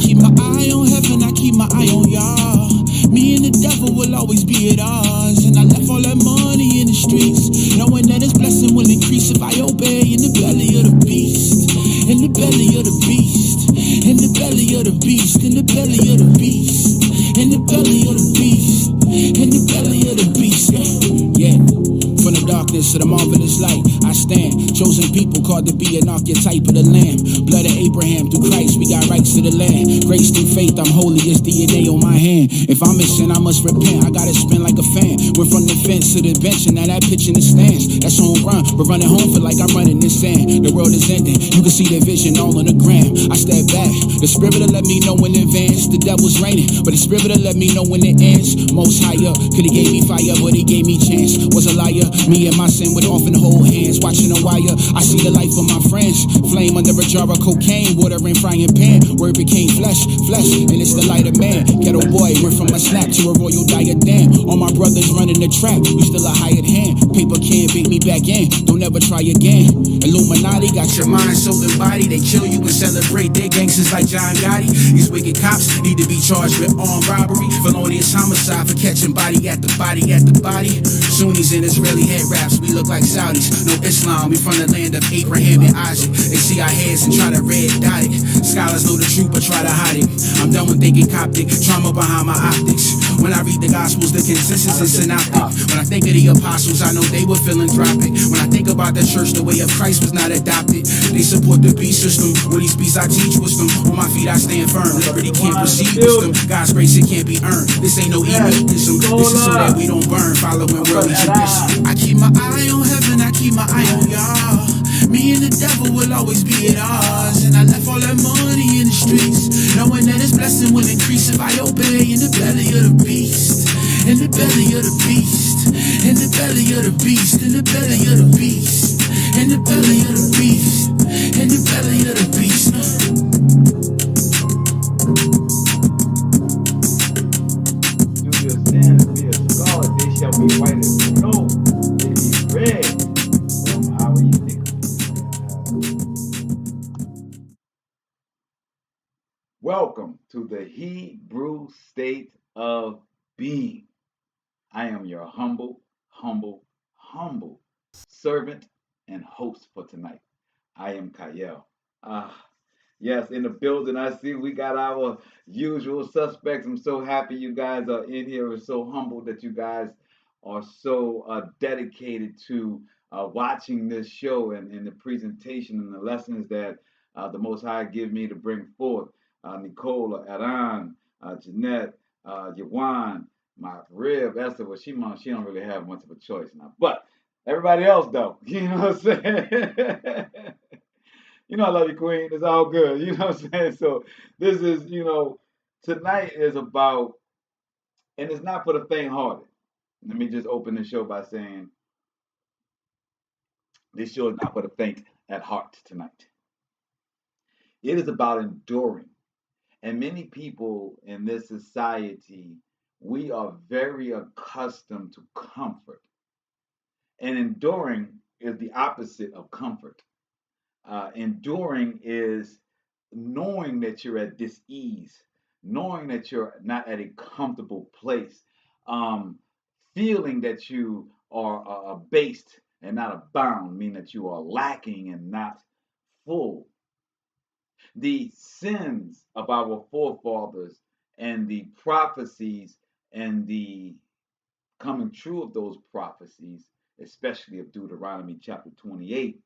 keep my eye on heaven, I keep my eye on y'all. Me and the devil will always be at odds. And I left all that money in the streets, knowing that his blessing will increase if I obey. In the belly of the beast, in the belly of the beast, in the belly of the beast, in the belly of the beast, in the belly of the beast, in the belly of the beast. Yeah. From the darkness to the marvelous light, I stand. Chosen people called to be an archetype of the Lamb. Blood of Abraham, through Christ we got rights to the land. Grace through faith, I'm holy as DNA on my hand. If I'm in sin, I must repent. I gotta spin like a fan. Went from the fence to the bench, and now that pitch in the stands. That's home run, but running home feel like I'm running in sand. The world is ending, you can see the vision all on the gram. I step back, the spirit will let me know in advance. The devil's raining, but the spirit will let me know when it ends. Most higher, could he gave me fire, but he gave me chance. Was a liar. Me and my sin would often hold hands, watching a wire. I see the life of my friends, flame under a jar of cocaine, water in frying pan. Word became flesh, and it's the light of man. Ghetto boy went from a snap to a royal diadem. All my brothers running the track, you still a hired hand. Paper can't beat me back in, don't ever try again. Illuminati got your mind, soul, and body. They kill you and celebrate their gangsters like John Gotti. These wicked cops need to be charged with armed robbery, felonious homicide for catching body at the body at the body. Sunnis and Israeli head wraps, we look like Saudis. No Islam, we from the land of Abraham and Isaac. They see our heads and try to red dot it. Scholars know the truth but try to hide it. I'm done with thinking Coptic, trauma behind my optics. When I read the Gospels, the consensus is synoptic. When I think of the apostles, I know they were philanthropic. When I think about the church, the way of Christ was not adopted. They support the beast system. When these beasts, I teach wisdom. On my feet, I stand firm. Liberty can't proceed wisdom. God's grace, it can't be earned. This ain't no elitism. This is so that we don't burn, following worldly tradition. I keep my eye on heaven, I keep my eye on y'all. Me and the devil will always be at odds. And I left all that money in the streets, knowing that his blessing will increase if I obey. In the belly of the beast, in the belly of the beast, in the belly of the beast, in the belly of the beast, in the belly of the beast, in the belly of the beast. Do your sins be as scarlet, they shall be white as snow. They be red from our iniquity. Welcome to the Hebrew state of being. I am your humble servant and host for tonight. I am Kyle. Yes, in the building, I see we got our usual suspects. I'm so happy you guys are in here. We're so humbled that you guys are so dedicated to watching this show and the presentation and the lessons that the Most High give me to bring forth. Nicola, Aran, Jeanette, Yawan, my rib, Esther. Well, she don't really have much of a choice now, but everybody else though, you know what I'm saying? You know I love you, Queen. It's all good. You know what I'm saying? So this is, tonight is about, and it's not for the faint-hearted. Let me just open the show by saying this show is not for the faint at heart tonight. It is about enduring. And many people in this society, we are very accustomed to comfort. And enduring is the opposite of comfort. Enduring is knowing that you're at dis-ease, knowing that you're not at a comfortable place, feeling that you are abased and not abound, meaning that you are lacking and not full. The sins of our forefathers and the prophecies and the coming true of those prophecies, especially of Deuteronomy chapter 28,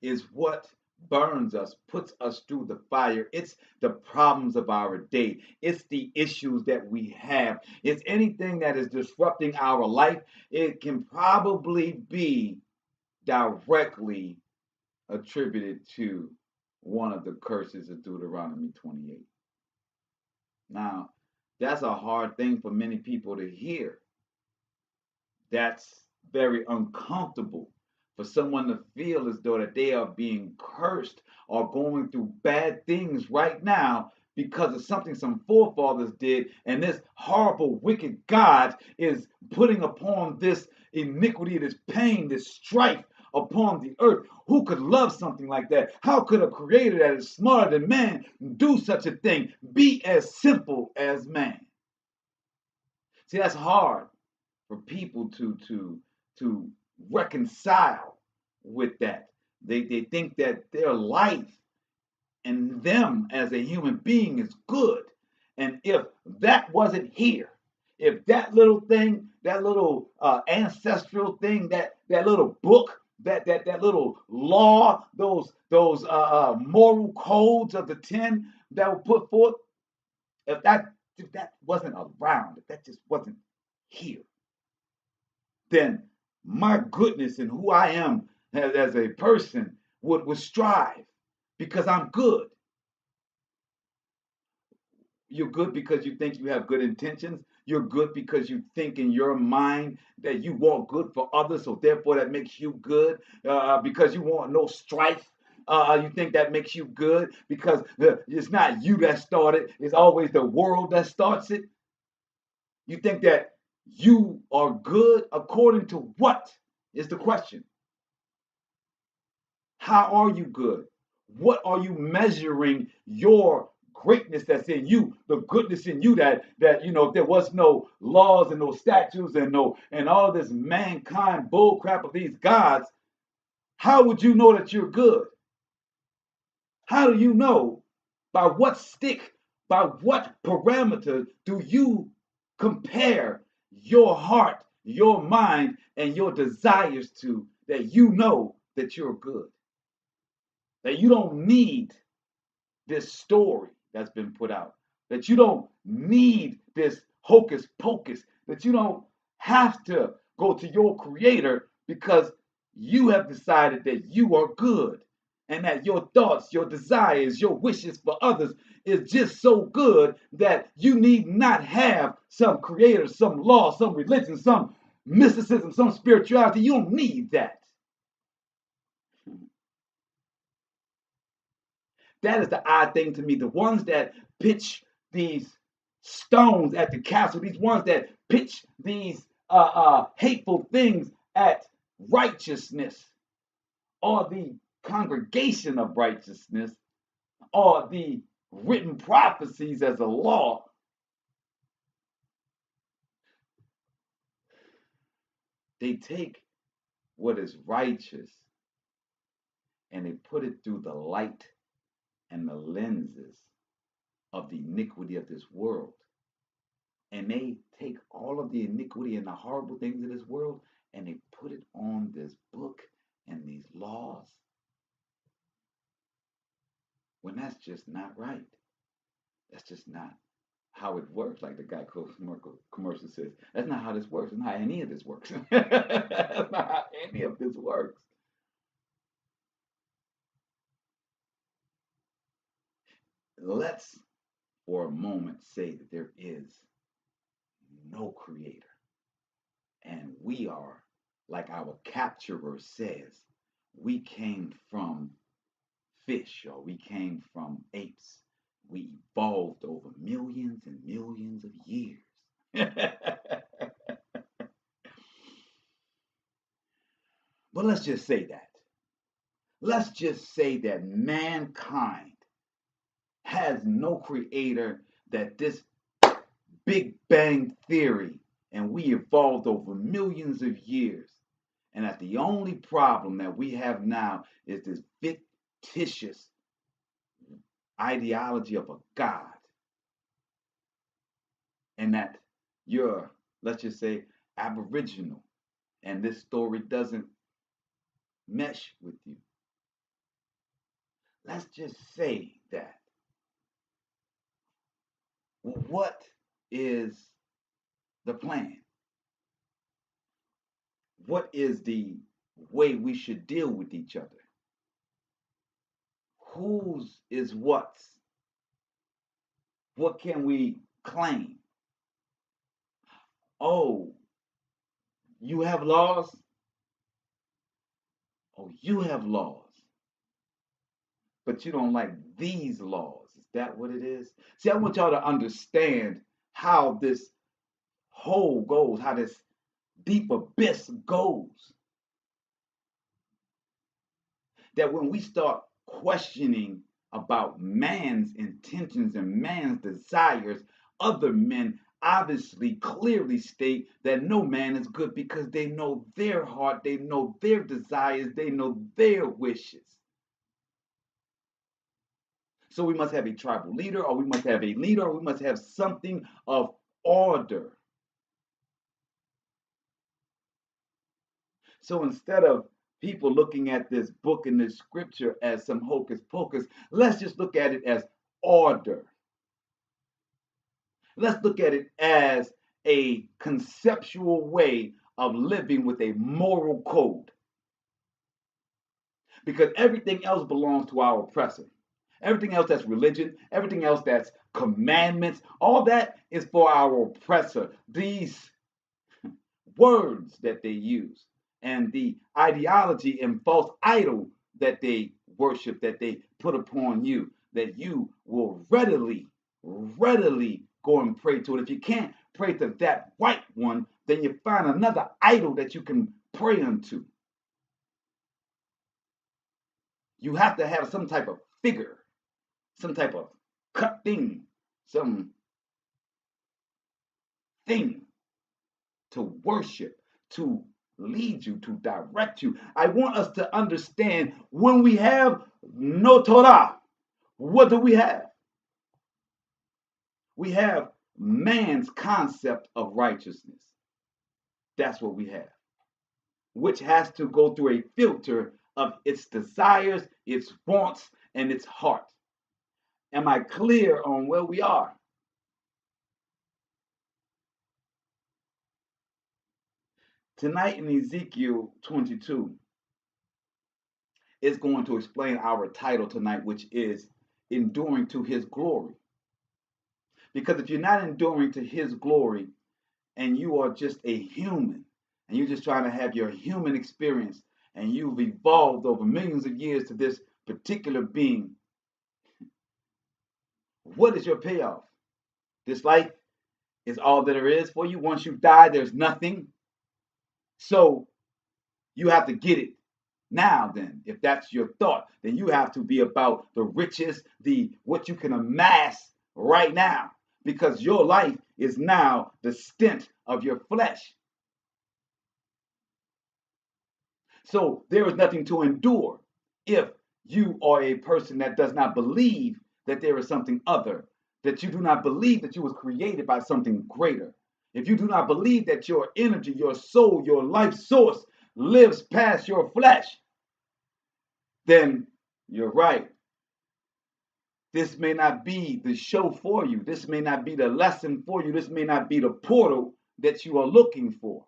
is what burns us, puts us through the fire. It's the problems of our day. It's the issues that we have. It's anything that is disrupting our life. It can probably be directly attributed to one of the curses of Deuteronomy 28. Now, that's a hard thing for many people to hear. That's very uncomfortable for someone to feel as though that they are being cursed or going through bad things right now because of something some forefathers did, and this horrible, wicked God is putting upon this iniquity, this pain, this strife upon the earth. Who could love something like that? How could a creator that is smarter than man do such a thing? Be as simple as man. See, that's hard for people to reconcile with that. They think that their life and them as a human being is good. And if that wasn't here, if that little thing, that little ancestral thing, that little book, that little law, those moral codes of the 10 that were put forth, if that wasn't around, if that just wasn't here, then my goodness and who I am as a person would strive because I'm good. You're good because you think you have good intentions. You're good because you think in your mind that you want good for others, so therefore that makes you good. Because you want no strife, you think that makes you good because it's not you that started, it's always the world that starts it. You think that you are good according to what is the question? How are you good? What are you measuring your greatness that's in you, the goodness in you that if there was no laws and no statutes and all this mankind bull crap of these gods, how would you know that you're good? How do you know? By what stick, by what parameter do you compare your heart, your mind, and your desires to that you know that you're good? That you don't need this story that's been put out, that you don't need this hocus pocus, that you don't have to go to your creator because you have decided that you are good and that your thoughts, your desires, your wishes for others is just so good that you need not have some creator, some law, some religion, some mysticism, some spirituality. You don't need that. That is the odd thing to me. The ones that pitch these stones at the castle, these ones that pitch these hateful things at righteousness, or the congregation of righteousness, or the written prophecies as a law, they take what is righteous and they put it through the light and the lenses of the iniquity of this world. And they take all of the iniquity and the horrible things of this world and they put it on this book and these laws, when that's just not right. That's just not how it works. Like the guy commercial says, that's not how this works. That's not how any of this works. That's not how any of this works. Let's for a moment say that there is no creator. And we are, like our capturer says, we came from fish or we came from apes. We evolved over millions and millions of years. But let's just say that. Let's just say that mankind has no creator, that this Big Bang Theory, and we evolved over millions of years. And that the only problem that we have now is this fictitious ideology of a God. And that you're, let's just say, aboriginal. And this story doesn't mesh with you. Let's just say that. What is the plan? What is the way we should deal with each other? Whose is what's? What can we claim? Oh, you have laws? Oh, you have laws. But you don't like these laws. That what it is? See, I want y'all to understand how this hole goes, how this deep abyss goes. That when we start questioning about man's intentions and man's desires, other men obviously clearly state that no man is good because they know their heart, they know their desires, they know their wishes. So we must have a tribal leader, or we must have a leader, or we must have something of order. So instead of people looking at this book and this scripture as some hocus pocus, let's just look at it as order. Let's look at it as a conceptual way of living with a moral code. Because everything else belongs to our oppressor. Everything else that's religion, everything else that's commandments, all that is for our oppressor. These words that they use and the ideology and false idol that they worship, that they put upon you, that you will readily go and pray to it. If you can't pray to that white one, then you find another idol that you can pray unto. You have to have some type of figure, some type of cut thing, some thing to worship, to lead you, to direct you. I want us to understand when we have no Torah, what do we have? We have man's concept of righteousness. That's what we have, which has to go through a filter of its desires, its wants, and its heart. Am I clear on where we are? Tonight in Ezekiel 22 is going to explain our title tonight, which is Enduring to His Glory. Because if you're not enduring to His glory and you are just a human and you're just trying to have your human experience and you've evolved over millions of years to this particular being, what is your payoff? This life is all that there is for you. Once you die, there's nothing. So you have to get it now. Then if that's your thought, then you have to be about the riches, the what you can amass right now, because your life is now the stint of your flesh. So there is nothing to endure if you are a person that does not believe that there is something other, that you do not believe that you was created by something greater. If you do not believe that your energy, your soul, your life source lives past your flesh, then you're right. This may not be the show for you. This may not be the lesson for you. This may not be the portal that you are looking for.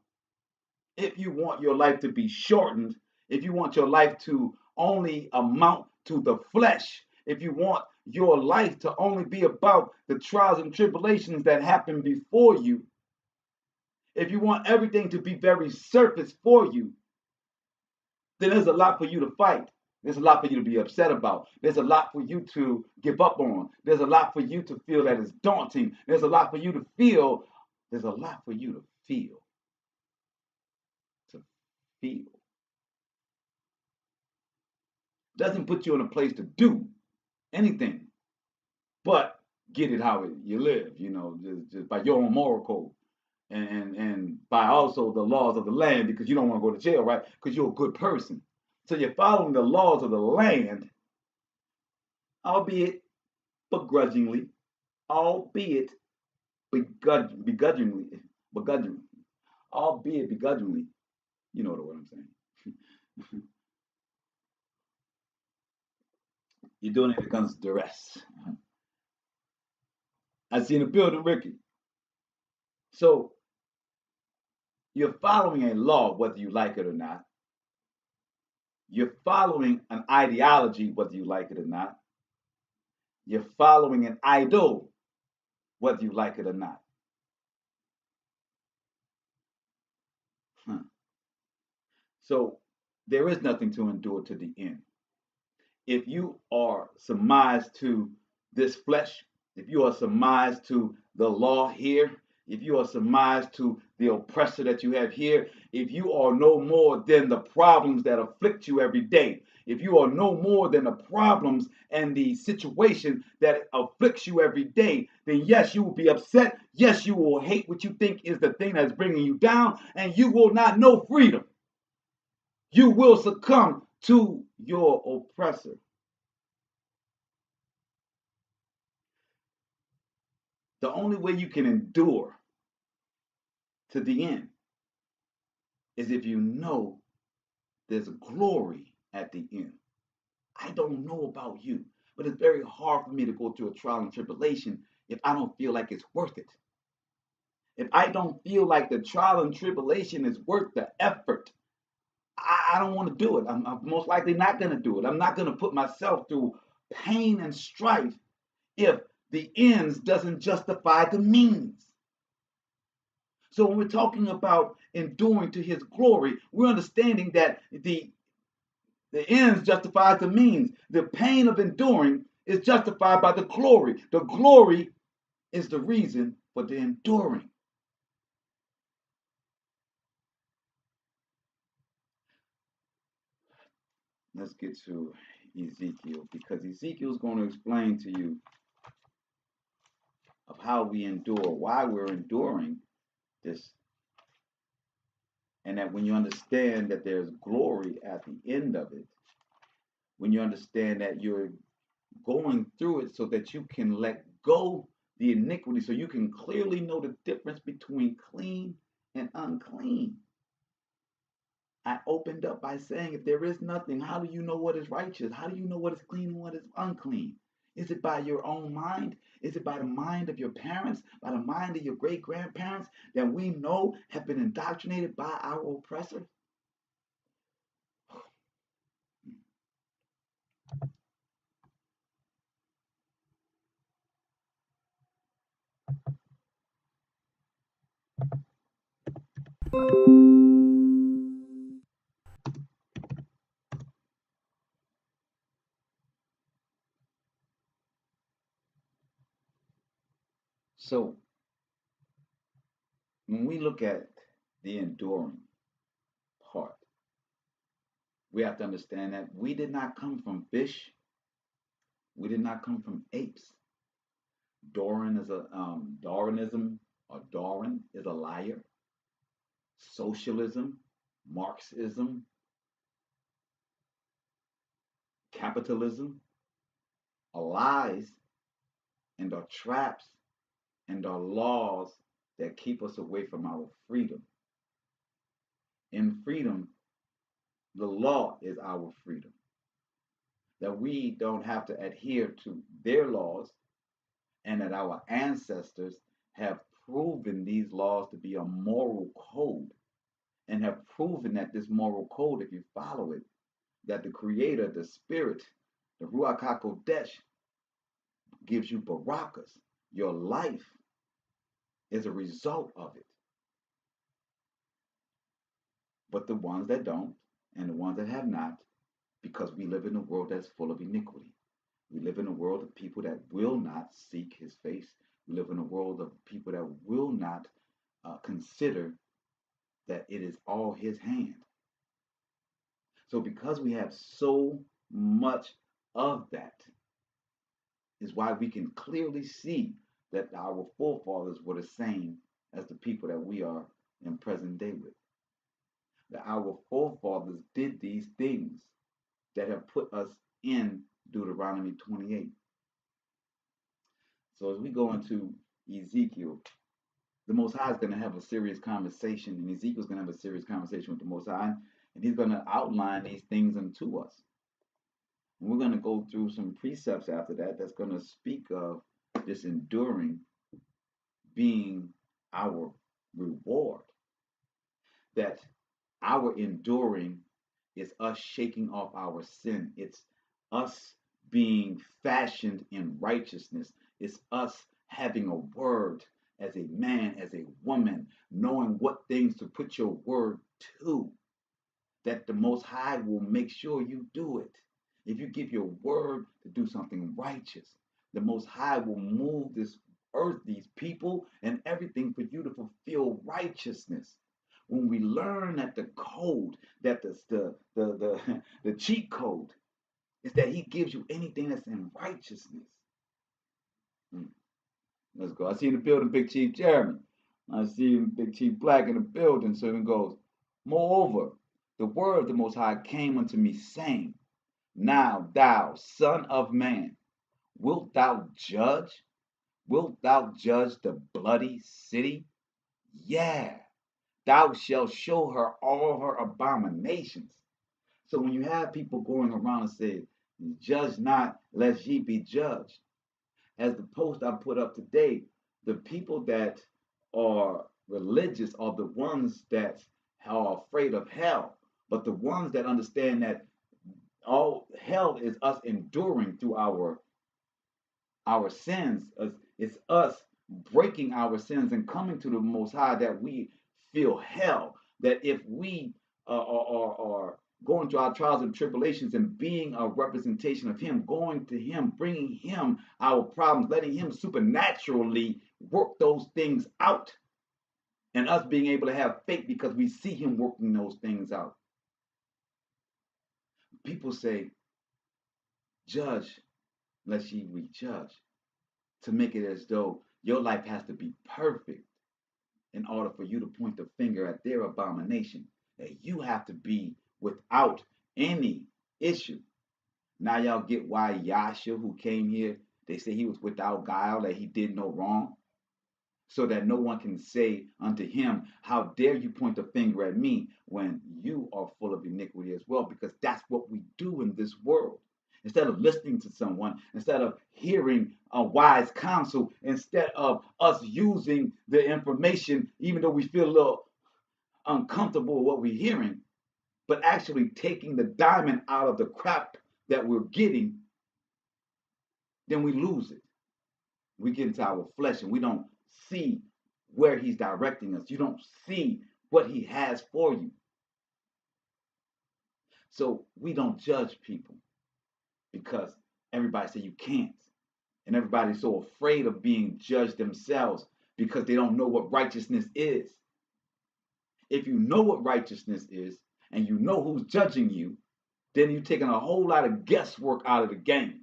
If you want your life to be shortened, if you want your life to only amount to the flesh, if you want your life to only be about the trials and tribulations that happen before you, if you want everything to be very surface for you, then there's a lot for you to fight. There's a lot for you to be upset about. There's a lot for you to give up on. There's a lot for you to feel that is daunting. There's a lot for you to feel. There's a lot for you to feel. To feel. Doesn't put you in a place to do anything but get it how you live, just by your own moral code and by also the laws of the land, because you don't want to go to jail, right? Because you're a good person. So you're following the laws of the land, albeit begrudgingly, albeit begrudgingly, albeit begrudgingly. You know what I'm saying. You're doing it against duress. I see in the building, Ricky. So you're following a law, whether you like it or not. You're following an ideology, whether you like it or not. You're following an idol, whether you like it or not. So there is nothing to endure to the end. If you are surmised to this flesh, if you are surmised to the law here, if you are surmised to the oppressor that you have here, if you are no more than the problems that afflict you every day, if you are no more than the problems and the situation that afflicts you every day, then yes, you will be upset. Yes, you will hate what you think is the thing that's bringing you down, and you will not know freedom. You will succumb to your oppressor. The only way you can endure to the end is if you know there's glory at the end. I don't know about you, but it's very hard for me to go through a trial and tribulation if I don't feel like it's worth it. If I don't feel like the trial and tribulation is worth the effort, I don't want to do it. I'm most likely not going to do it. I'm not going to put myself through pain and strife if the ends doesn't justify the means. So when we're talking about enduring to his glory, we're understanding that the ends justifies the means. The pain of enduring is justified by the glory. The glory is the reason for the enduring. Let's get to Ezekiel, because Ezekiel is going to explain to you of how we endure, why we're enduring this, and that when you understand that there's glory at the end of it, when you understand that you're going through it so that you can let go the iniquity, so you can clearly know the difference between clean and unclean. I opened up by saying, if there is nothing, how do you know what is righteous? How do you know what is clean and what is unclean? Is it by your own mind? Is it by the mind of your parents, by the mind of your great grandparents that we know have been indoctrinated by our oppressor? So when we look at the enduring part, we have to understand that we did not come from fish. We did not come from apes. Doran is a Darwinism, or Darwin is a liar. Socialism, Marxism, capitalism are lies and are traps and are laws that keep us away from our freedom. In freedom, the law is our freedom. That we don't have to adhere to their laws, and that our ancestors have proven these laws to be a moral code, and have proven that this moral code, if you follow it, that the creator, the spirit, the Ruach HaKodesh gives you barakas. Your life is a result of it. But the ones that don't, and the ones that have not, because we live in a world that's full of iniquity. We live in a world of people that will not seek his face. We live in a world of people that will not consider that it is all his hand. So because we have so much of that, is why we can clearly see that our forefathers were the same as the people that we are in present day with. That our forefathers did these things that have put us in Deuteronomy 28. So as we go into Ezekiel, the Most High is going to have a serious conversation, and Ezekiel's going to have a serious conversation with the Most High, and he's going to outline these things unto us. And we're going to go through some precepts after that that's going to speak of this enduring being our reward. That our enduring is us shaking off our sin. It's us being fashioned in righteousness. It's us having a word as a man, as a woman, knowing what things to put your word to, that the Most High will make sure you do it. If you give your word to do something righteous, The Most High will move this earth, these people, and everything for you to fulfill righteousness. When we learn that the code, that the cheat code is that he gives you anything that's in righteousness. Let's go. I see in the building Big Chief Jeremy. I see Big Chief Black in the building. So it goes, moreover, the word of the Most High came unto me, saying, now thou, son of man, wilt thou judge? Wilt thou judge the bloody city? Yeah, thou shalt show her all her abominations. So when you have people going around and say, judge not, lest ye be judged. As the post I put up today, the people that are religious are the ones that are afraid of hell. But the ones that understand that all hell is us enduring through our sins. It's us breaking our sins and coming to the Most High that we feel hell. That if we are going through our trials and tribulations and being a representation of Him, going to Him, bringing Him our problems, letting Him supernaturally work those things out, and us being able to have faith because we see Him working those things out. People say, judge lest ye be judged, to make it as though your life has to be perfect in order for you to point the finger at their abomination, that you have to be without any issue. Now y'all get why Yahshua, who came here, they say he was without guile, that he did no wrong, so that no one can say unto him, how dare you point the finger at me when you are full of iniquity as well, because that's what we do in this world. Instead of listening to someone, instead of hearing a wise counsel, instead of us using the information, even though we feel a little uncomfortable with what we're hearing, but actually taking the diamond out of the crap that we're getting, then we lose it. We get into our flesh and we don't see where he's directing us. You don't see what he has for you. So we don't judge people because everybody say you can't. And everybody's so afraid of being judged themselves because they don't know what righteousness is. If you know what righteousness is and you know who's judging you, then you're taking a whole lot of guesswork out of the game.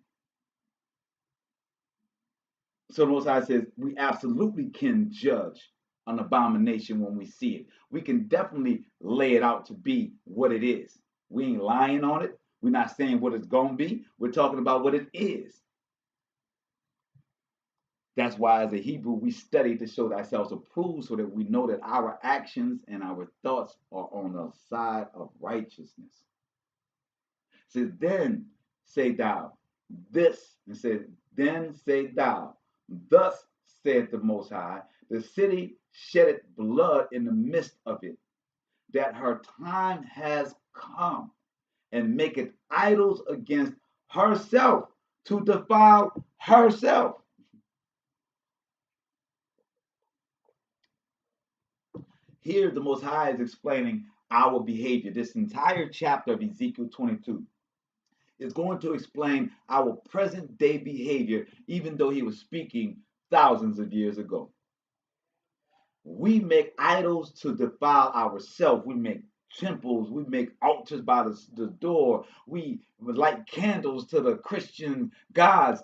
So the Most High says we absolutely can judge an abomination when we see it. We can definitely lay it out to be what it is. We ain't lying on it. We're not saying what it's going to be. We're talking about what it is. That's why as a Hebrew, we study to show ourselves approved so that we know that our actions and our thoughts are on the side of righteousness. It says, then say thou this, and said, then say thou, thus saith the Most High, the city sheddeth blood in the midst of it, that her time has come, and maketh idols against herself to defile herself. Here, the Most High is explaining our behavior. This entire chapter of Ezekiel 22 is going to explain our present day behavior, even though he was speaking thousands of years ago. We make idols to defile ourselves. We make temples. We make altars by the door. We light candles to the Christian gods.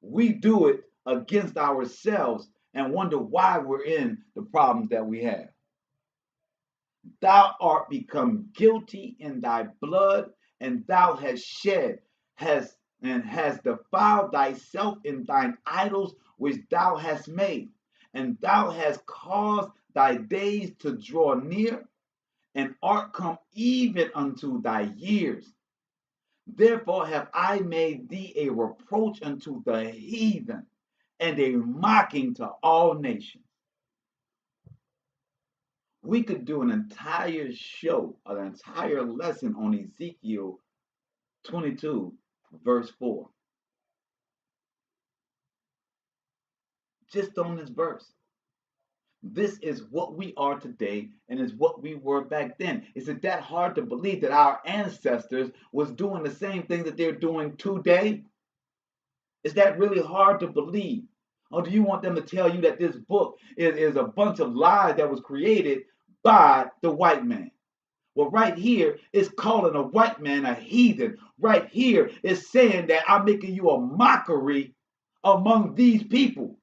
We do it against ourselves and wonder why we're in the problems that we have. Thou art become guilty in thy blood, and thou hast shed, hast defiled thyself in thine idols which thou hast made, and thou hast caused thy days to draw near, and art come even unto thy years. Therefore have I made thee a reproach unto the heathen, and a mocking to all nations. We could do an entire show, an entire lesson on Ezekiel 22, verse 4. Just on this verse. This is what we are today and is what we were back then. Is it that hard to believe that our ancestors was doing the same thing that they're doing today? Is that really hard to believe? Or do you want them to tell you that this book is a bunch of lies that was created by the white man? Well, right here, it's calling a white man a heathen. Right here, it's saying that I'm making you a mockery among these people.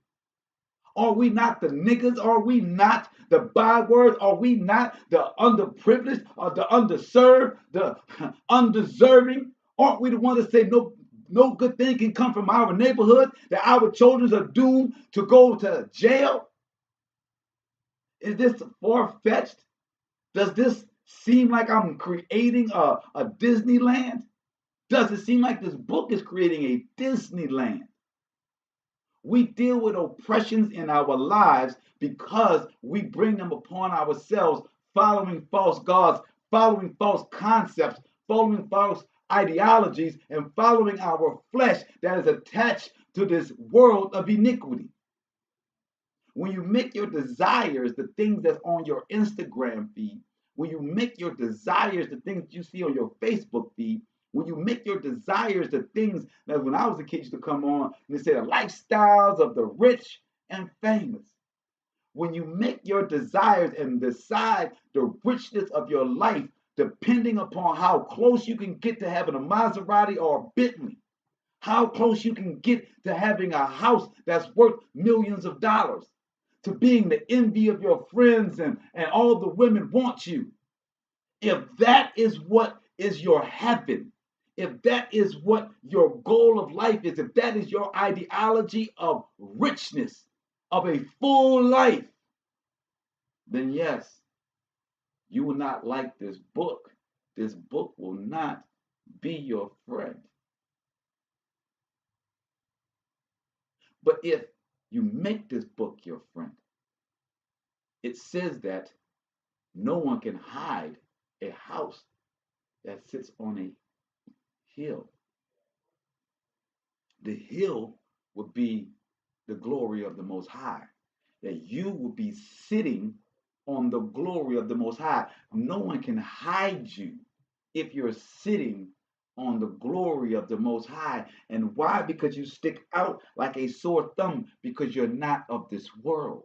Are we not the niggas? Are we not the bywords? Are we not the underprivileged or the underserved, the undeserving? Aren't we the ones that say no good thing can come from our neighborhood, that our children are doomed to go to jail? Is this far-fetched? Does this seem like I'm creating a Disneyland? Does it seem like this book is creating a Disneyland? We deal with oppressions in our lives because we bring them upon ourselves, following false gods, following false concepts, following false ideologies, and following our flesh that is attached to this world of iniquity. When you make your desires the things that's on your Instagram feed, when you make your desires the things you see on your Facebook feed, when you make your desires the things that when I was a kid used to come on and they say the lifestyles of the rich and famous. When you make your desires and decide the richness of your life depending upon how close you can get to having a Maserati or a Bentley, how close you can get to having a house that's worth millions of dollars, to being the envy of your friends and all the women want you. If that is what is your heaven, if that is what your goal of life is, if that is your ideology of richness, of a full life, then yes, you will not like this book. This book will not be your friend. But if you make this book your friend, it says that no one can hide a house that sits on a hill. The hill would be the glory of the Most High, that you will be sitting on the glory of the Most High. No one can hide you if you're sitting on the glory of the Most High. And why? Because you stick out like a sore thumb, because you're not of this world.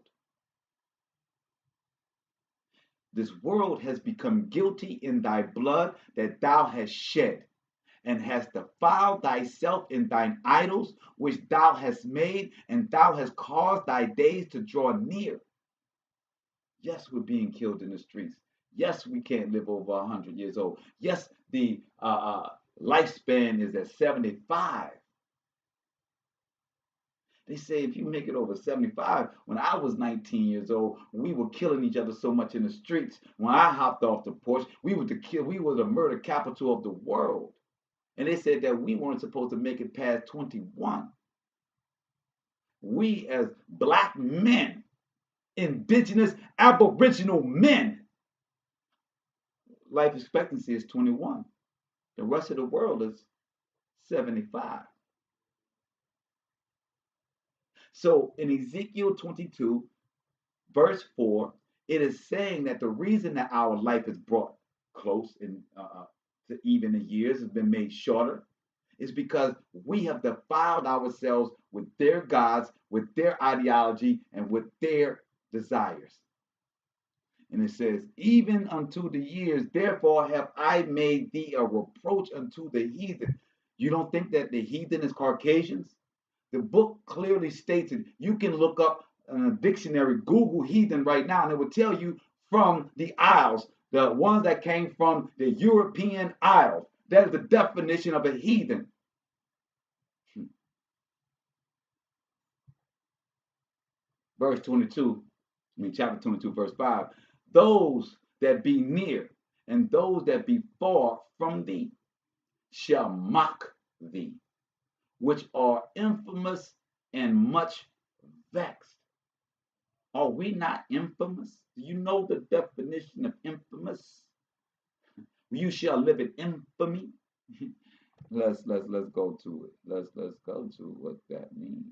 This world has become guilty in thy blood that thou hast shed, and hast defiled thyself in thine idols, which thou hast made, and thou hast caused thy days to draw near. Yes, we're being killed in the streets. Yes, we can't live over 100 years old. Yes, the lifespan is at 75. They say if you make it over 75, when I was 19 years old, we were killing each other so much in the streets. When I hopped off the porch, we were the murder capital of the world. And they said that we weren't supposed to make it past 21. We as black men, indigenous, aboriginal men, life expectancy is 21. The rest of the world is 75. So in Ezekiel 22, verse 4, it is saying that the reason that our life is brought close and to even the years has been made shorter is because we have defiled ourselves with their gods, with their ideology, and with their desires. And it says, even unto the years, therefore have I made thee a reproach unto the heathen. You don't think that the heathen is Caucasians? The book clearly states it. You can look up in a dictionary, Google heathen right now, and it will tell you from the Isles, the ones that came from the European Isles. That is the definition of a heathen. Verse 22, chapter 22, verse 5. Those that be near and those that be far from thee shall mock thee, which are infamous and much vexed. Are we not infamous? Do you know the definition of infamous? You shall live in infamy. let's go to it. Let's go to what that means.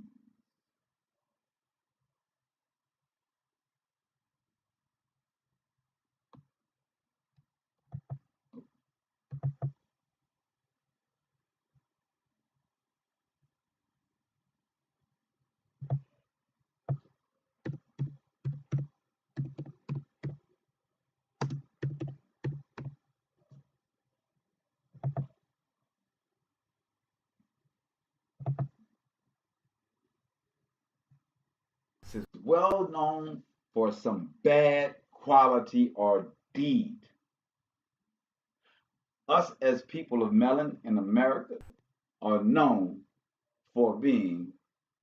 It says, well known for some bad quality or deed. Us as people of melon in America are known for being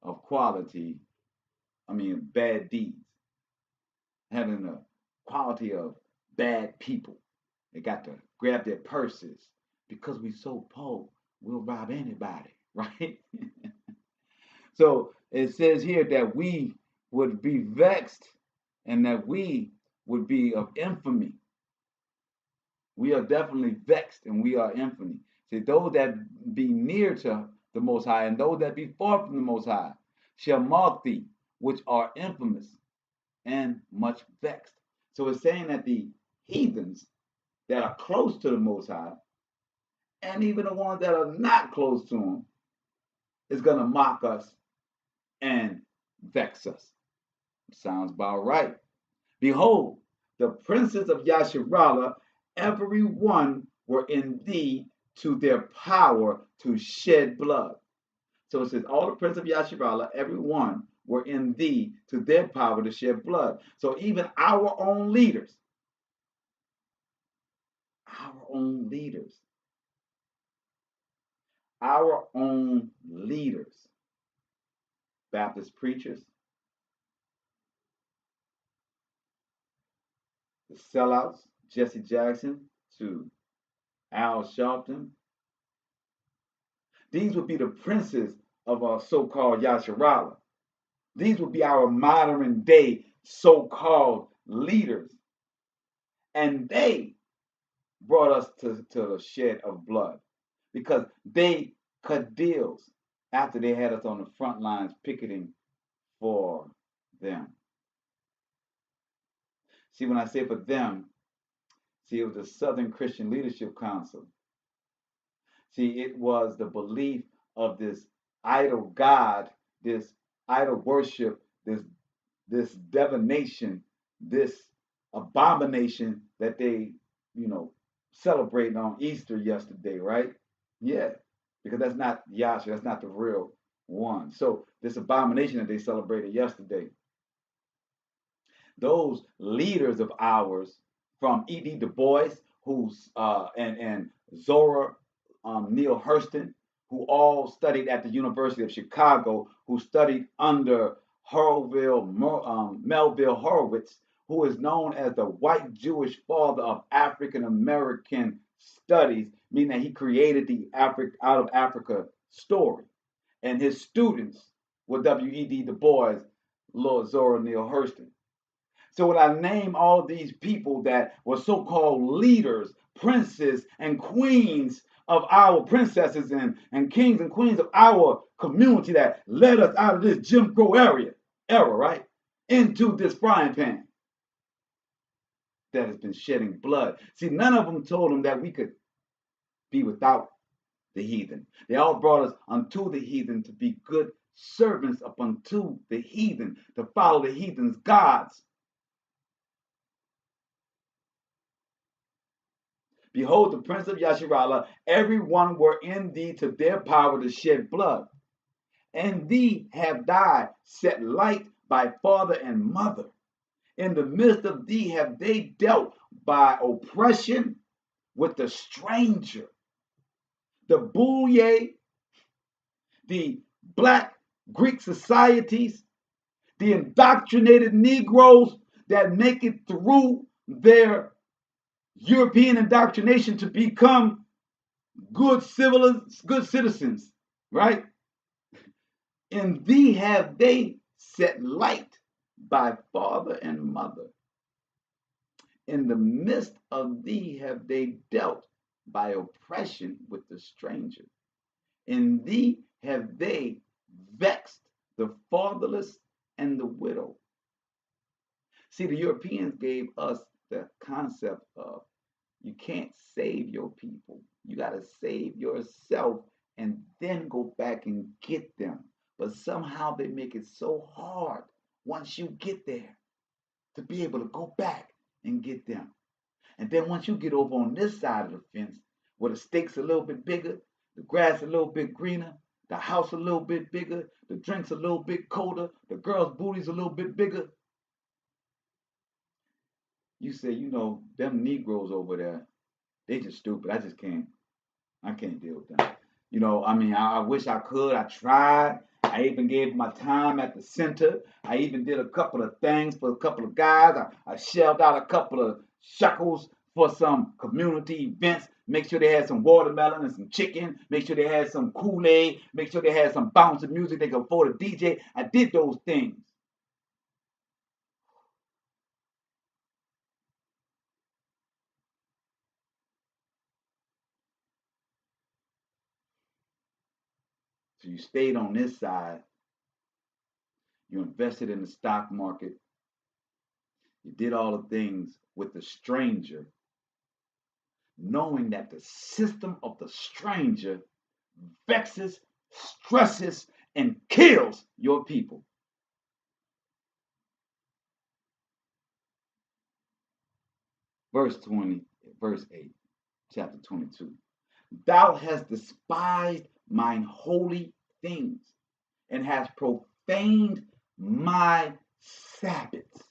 of quality, bad deeds, having a quality of bad people. They got to grab their purses because we so poor, we'll rob anybody, right? So it says here that we would be vexed and that we would be of infamy. We are definitely vexed and we are infamy. See, those that be near to the Most High and those that be far from the Most High shall mark thee, which are infamous and much vexed. So it's saying that the heathens that are close to the Most High and even the ones that are not close to Him is going to mock us and vex us. Sounds about right. Behold, the princes of Yasharallah, every one were in thee to their power to shed blood. So it says, all the princes of Yasharallah, every one were in thee to their power to shed blood. So even our own leaders, our own leaders, our own leaders, Baptist preachers, the sellouts, Jesse Jackson to Al Sharpton, these would be the princes of our so-called Yasharallah. These would be our modern day so-called leaders. And they brought us to the shed of blood because they cut deals after they had us on the front lines picketing for them. See, when I say for them, see, it was the Southern Christian Leadership Council. See, it was the belief of this idol God, this idol worship, this divination, this abomination that they, celebrating on Easter yesterday, right? Yeah, because that's not Yahshua, that's not the real one. So this abomination that they celebrated yesterday, those leaders of ours from E.D. Du Bois, who's and Zora Neale Hurston, who all studied at the University of Chicago, who studied under Melville Horowitz, who is known as the white Jewish father of African American studies, meaning that he created the out of Africa story. And his students were W.E.D. Du Bois, Lord Zora Neale Hurston. So when I name all these people that were so-called leaders, princes and queens of our princesses and kings and queens of our community that led us out of this Jim Crow era, right? Into this frying pan that has been shedding blood. See, none of them told them that we could be without the heathen. They all brought us unto the heathen to be good servants up unto the heathen, to follow the heathen's gods. Behold, the prince of Yasharallah, every one were in thee to their power to shed blood. And thee have died, set light by father and mother. In the midst of thee have they dealt by oppression with the stranger, the bouye, the black Greek societies, the indoctrinated Negroes that make it through their European indoctrination to become good citizens, right? In thee have they set light by father and mother. In the midst of thee have they dealt by oppression with the stranger. In thee have they vexed the fatherless and the widow. See, the Europeans gave us the concept of you can't save your people. You got to save yourself and then go back and get them. But somehow they make it so hard once you get there to be able to go back and get them. And then once you get over on this side of the fence, where the stakes a little bit bigger, the grass a little bit greener, The house a little bit bigger, the drinks a little bit colder, the girls' booties a little bit bigger. You say, you know, them Negroes over there, they just stupid. I can't deal with them. You know, I mean, I wish I could. I tried. I even gave my time at the center. I even did a couple of things for a couple of guys. I shelled out a couple of shekels for some community events. Make sure they had some watermelon and some chicken. Make sure they had some Kool-Aid. Make sure they had some bouncing music they could afford a DJ. I did those things. So you stayed on this side. You invested in the stock market. You did all the things with the stranger, knowing that the system of the stranger vexes, stresses, and kills your people. Verse 20, verse 8, chapter 22. Thou hast despised mine holy things and hast profaned my Sabbaths.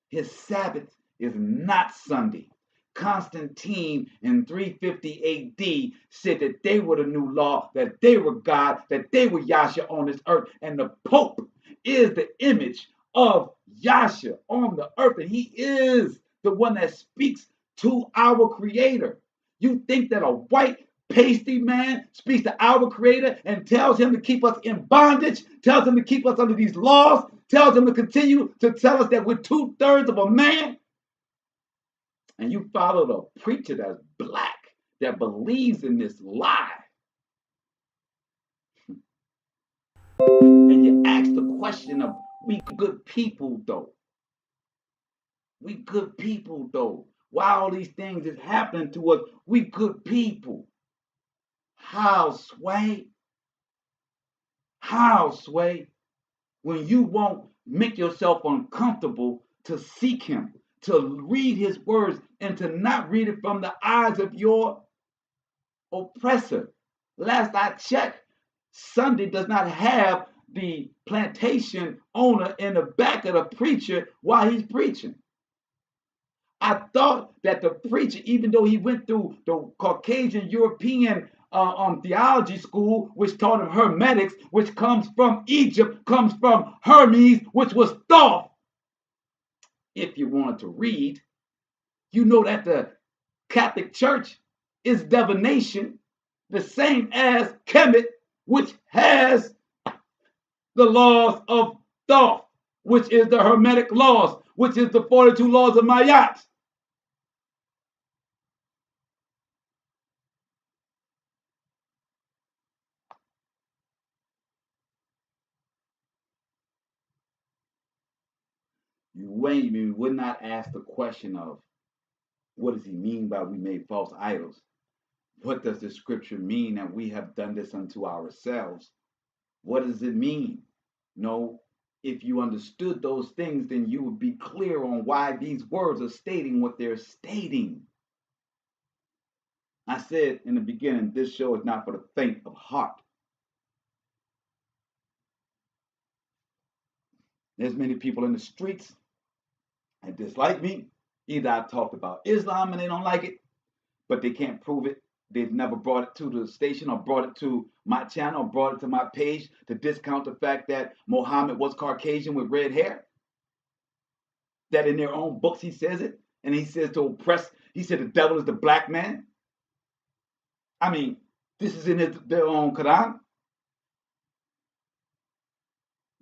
His Sabbath is not Sunday. Constantine in 350 AD said that they were the new law, that they were God, that they were Yahshua on this earth, and the Pope is the image of Yahshua on the earth, and he is the one that speaks to our Creator. You think that a white pasty man speaks to our Creator and tells him to keep us in bondage, tells him to keep us under these laws, tells him to continue to tell us that we're 2/3 of a man? And you follow the preacher that's black, that believes in this lie. And you ask the question of, we good people though. We good people though. Why all these things is happening to us? We good people. How, Sway? How, Sway? When you won't make yourself uncomfortable to seek him, to read his words, and to not read it from the eyes of your oppressor. Last I checked, Sunday does not have the plantation owner in the back of the preacher while he's preaching. I thought that the preacher, even though he went through the Caucasian European theology school, which taught him Hermetics, which comes from Egypt, comes from Hermes, which was Thoth. If you wanted to read, you know that the Catholic Church is divination, the same as Kemet, which has the laws of Thoth, which is the Hermetic laws, which is the 42 laws of Mayat. You would not ask the question of, what does he mean by we made false idols? What does the scripture mean that we have done this unto ourselves? What does it mean? No, if you understood those things, then you would be clear on why these words are stating what they're stating. I said in the beginning, this show is not for the faint of heart. There's many people in the streets that dislike me. Either I talked about Islam and they don't like it, but they can't prove it. They've never brought it to the station or brought it to my channel or brought it to my page to discount the fact that Muhammad was Caucasian with red hair. That in their own books he says it. And he says to oppress, he said the devil is the black man. I mean, this is in their own Quran.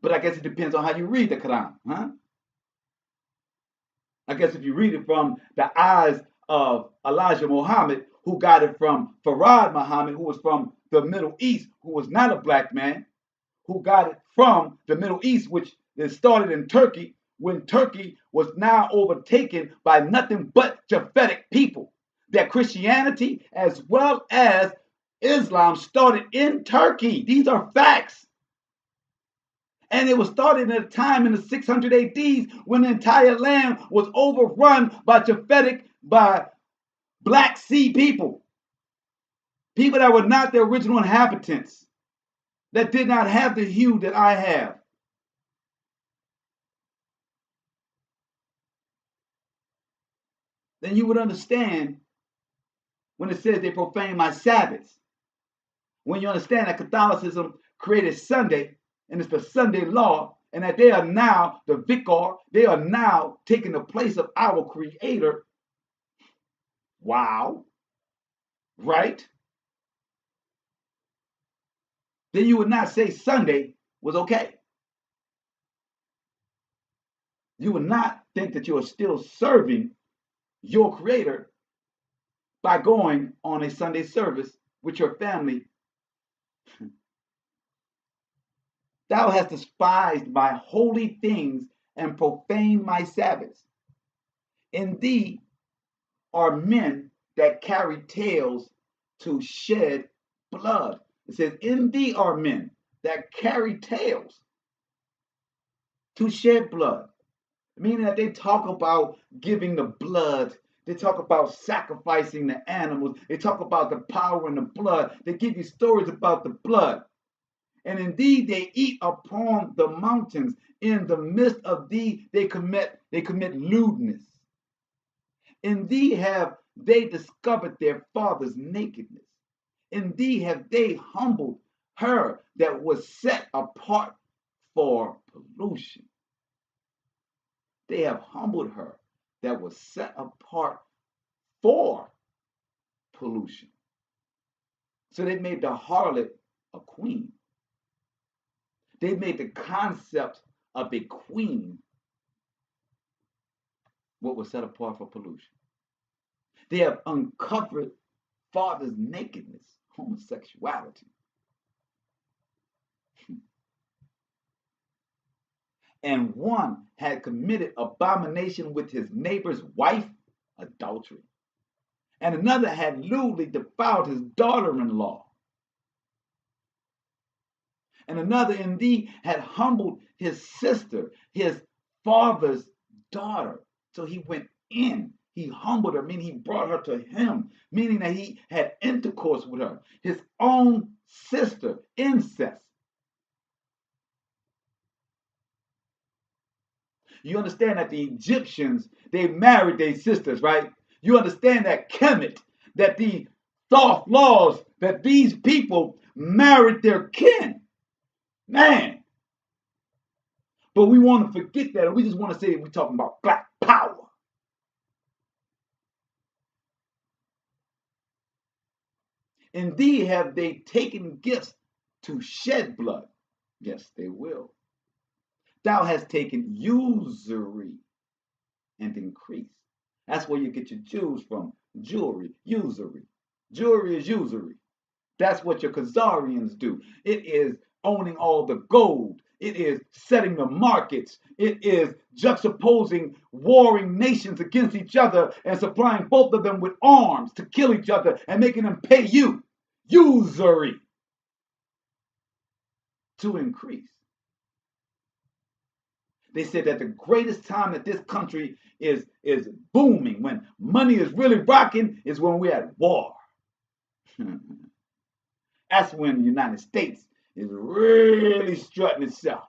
But I guess it depends on how you read the Quran, huh? I guess if you read it from the eyes of Elijah Muhammad, who got it from Farad Muhammad, who was from the Middle East, who was not a black man, who got it from the Middle East, which it started in Turkey, when Turkey was now overtaken by nothing but Japhetic people. That Christianity as well as Islam started in Turkey. These are facts. And it was started at a time in the 600 ADs when the entire land was overrun by Japhetic, by Black Sea people. People that were not the original inhabitants. that did not have the hue that I have, then you would understand when it says they profane my Sabbaths. When you understand that Catholicism created Sunday, and it's the Sunday law, and that they are now the vicar, they are now taking the place of our Creator. Wow, right? Then you would not say Sunday was okay. You would not think that you are still serving your Creator by going on a Sunday service with your family. Thou hast despised my holy things and profaned my Sabbaths. In thee are men that carry tails to shed blood. It says, in thee are men that carry tails to shed blood. Meaning that they talk about giving the blood. They talk about sacrificing the animals. They talk about the power in the blood. They give you stories about the blood. And indeed, they eat upon the mountains. In the midst of thee, they commit lewdness. In thee have they discovered their father's nakedness. In thee have they humbled her that was set apart for pollution. They have humbled her that was set apart for pollution. So they made the harlot a queen. They made the concept of a queen what was set apart for pollution. They have uncovered father's nakedness, homosexuality. And one had committed abomination with his neighbor's wife, adultery. And another had lewdly defiled his daughter-in-law. And another indeed had humbled his sister, his father's daughter. So he went in. He humbled her, meaning he brought her to him, meaning that he had intercourse with her. His own sister, incest. You understand that the Egyptians, they married their sisters, right? You understand that Kemet, that the soft laws, that these people married their kin. Man. But we want to forget that, and we just want to say we're talking about black power. Indeed, have they taken gifts to shed blood? Yes, they will. Thou hast taken usury and increase. That's where you get your Jews from. Jewelry, usury. Jewelry is usury. That's what your Khazarians do. It is owning all the gold. It is setting the markets. It is juxtaposing warring nations against each other and supplying both of them with arms to kill each other and making them pay you. Usury to increase. They said that the greatest time that this country is booming, when money is really rocking, is when we're at war. That's when the United States is really strutting itself.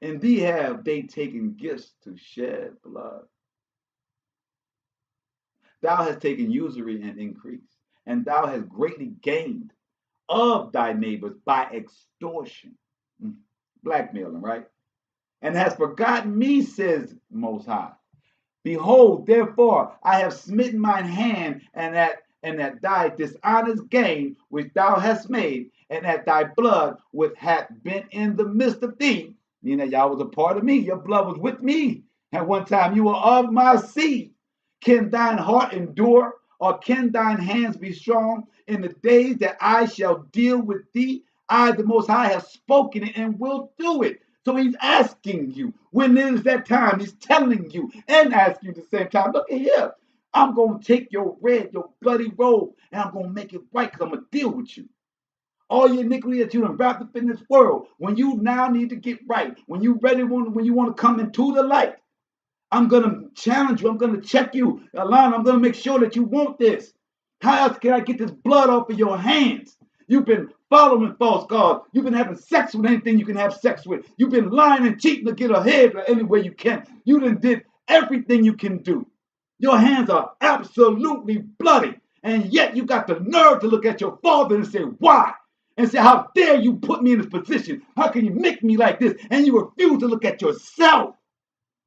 And thee have they taken gifts to shed blood. Thou hast taken usury and increase, and thou hast greatly gained of thy neighbors by extortion. Blackmailing, right? And hast forgotten me, says Most High. Behold, therefore, I have smitten mine hand, and that thy dishonest gain which thou hast made, and that thy blood which hath been in the midst of thee, meaning that y'all was a part of me, your blood was with me. At one time you were of my seed. Can thine heart endure, or can thine hands be strong in the days that I shall deal with thee? I, the Most High, have spoken it and will do it. So he's asking you, when is that time? He's telling you and asking you at the same time, look at here. I'm going to take your bloody robe, and I'm going to make it right because I'm going to deal with you. All your iniquity that you done wrapped up in this world, when you now need to get right, when you want to come into the light, I'm going to challenge you. I'm going to check you. Alana, I'm going to make sure that you want this. How else can I get this blood off of your hands? You've been following false gods. You've been having sex with anything you can have sex with. You've been lying and cheating to get ahead any way you can. You done did everything you can do. Your hands are absolutely bloody. And yet you got the nerve to look at your father and say, why? And say, how dare you put me in this position? How can you make me like this? And you refuse to look at yourself.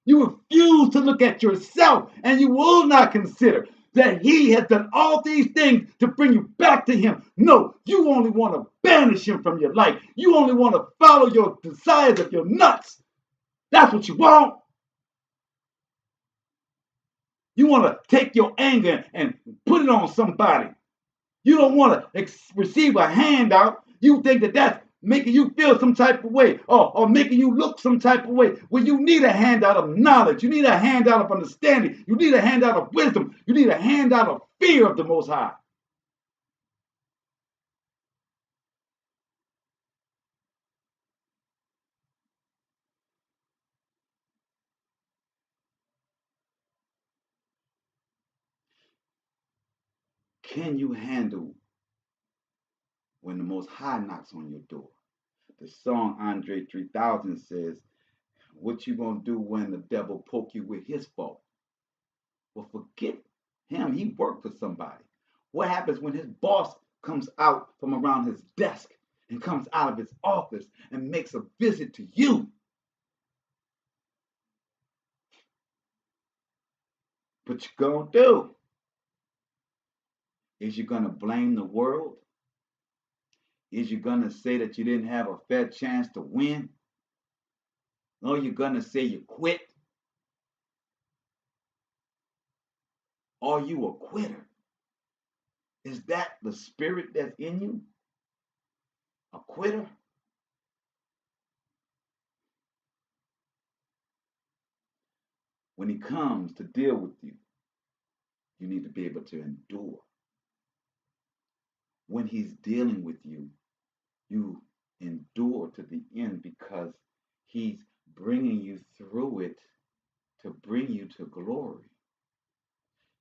You refuse to look at yourself, and you will not consider that he has done all these things to bring you back to him. No, you only want to banish him from your life. You only want to follow your desires of your nuts. That's what you want. You want to take your anger and put it on somebody. You don't want to receive a handout. You think that that's making you feel some type of way or making you look some type of way. Well, you need a handout of knowledge. You need a handout of understanding. You need a handout of wisdom. You need a handout of fear of the Most High. Can you handle when the Most High knocks on your door? The song Andre 3000 says, what you gonna do when the devil poke you with his fault? Well, forget him. He worked for somebody. What happens when his boss comes out from around his desk and comes out of his office and makes a visit to you? What you gonna do? Is you gonna blame the world? Is you gonna say that you didn't have a fair chance to win? Or you gonna say you quit? Are you a quitter? Is that the spirit that's in you? A quitter? When he comes to deal with you, you need to be able to endure. When he's dealing with you, you endure to the end because he's bringing you through it to bring you to glory.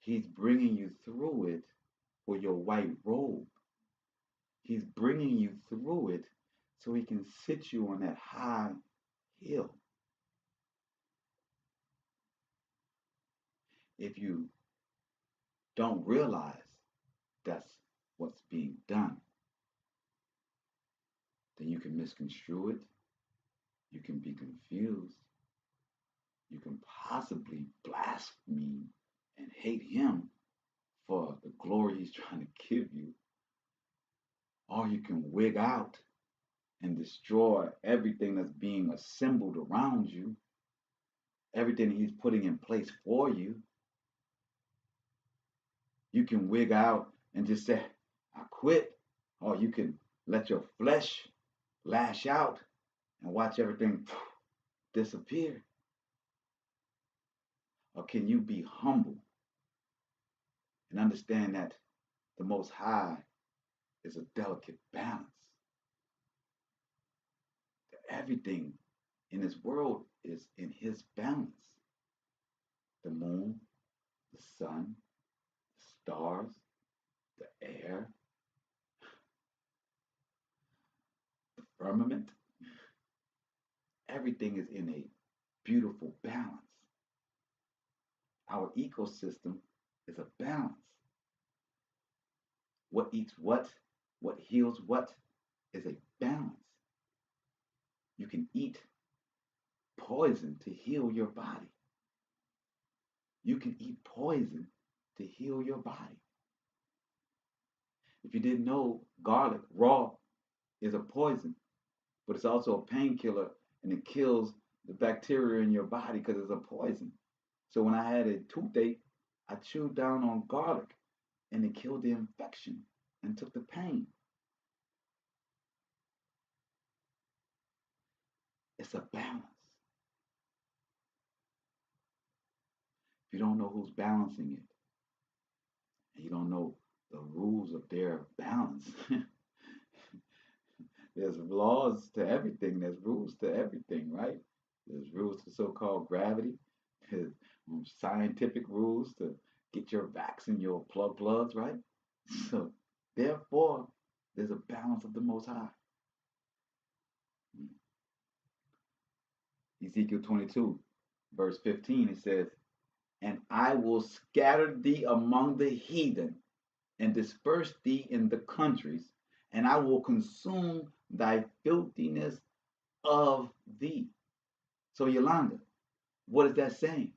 He's bringing you through it for your white robe. He's bringing you through it so he can sit you on that high hill. If you don't realize that's what's being done, then you can misconstrue it. You can be confused. You can possibly blaspheme and hate him for the glory he's trying to give you. Or you can wig out and destroy everything that's being assembled around you, everything that he's putting in place for you. You can wig out and just say, I quit. Or you can let your flesh lash out and watch everything disappear. Or can you be humble and understand that the Most High is a delicate balance? That everything in this world is in his balance. The moon, the sun, the stars, the air, the firmament. Everything is in a beautiful balance. Our ecosystem is a balance. What eats what heals what, is a balance. You can eat poison to heal your body. You can eat poison to heal your body. If you didn't know, garlic raw is a poison, but it's also a painkiller and it kills the bacteria in your body because it's a poison. So when I had a toothache, I chewed down on garlic and it killed the infection and took the pain. It's a balance. If you don't know who's balancing it, and you don't know the rules of their balance, there's laws to everything, there's rules to everything, right? There's rules to so-called gravity, there's scientific rules to get your vaccine, your plugs, right? So, therefore, there's a balance of the Most High. Ezekiel 22, verse 15, it says, "And I will scatter thee among the heathen, and disperse thee in the countries, and I will consume thy filthiness of thee." So, Yolanda, what is that saying?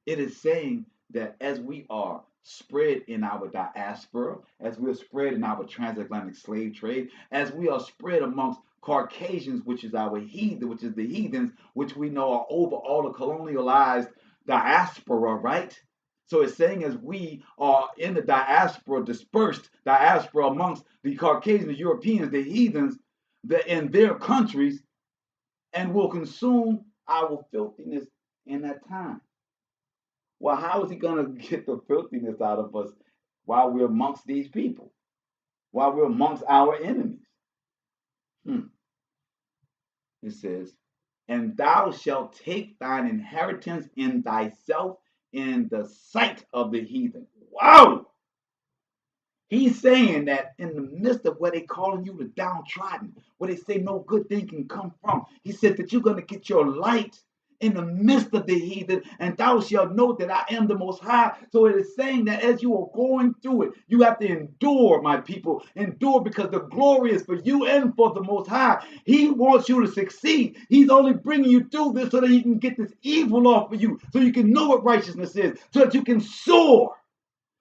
It is saying that as we are spread in our diaspora, as we are spread in our transatlantic slave trade, as we are spread amongst Caucasians, which is our heathen, which is the heathens, which we know are over all the colonialized diaspora, right? So it's saying as we are in the diaspora, dispersed diaspora amongst the Caucasians, the Europeans, the heathens, in their countries, and will consume our filthiness in that time. Well, how is he going to get the filthiness out of us while we're amongst these people, while we're amongst our enemies? It says, "And thou shalt take thine inheritance in thyself in the sight of the heathen." Wow! He's saying that in the midst of where they calling you the downtrodden, where they say no good thing can come from, he said that you're going to get your light in the midst of the heathen, and thou shalt know that I am the Most High. So it is saying that as you are going through it, you have to endure, my people. Endure, because the glory is for you and for the Most High. He wants you to succeed. He's only bringing you through this so that he can get this evil off of you, so you can know what righteousness is, so that you can soar.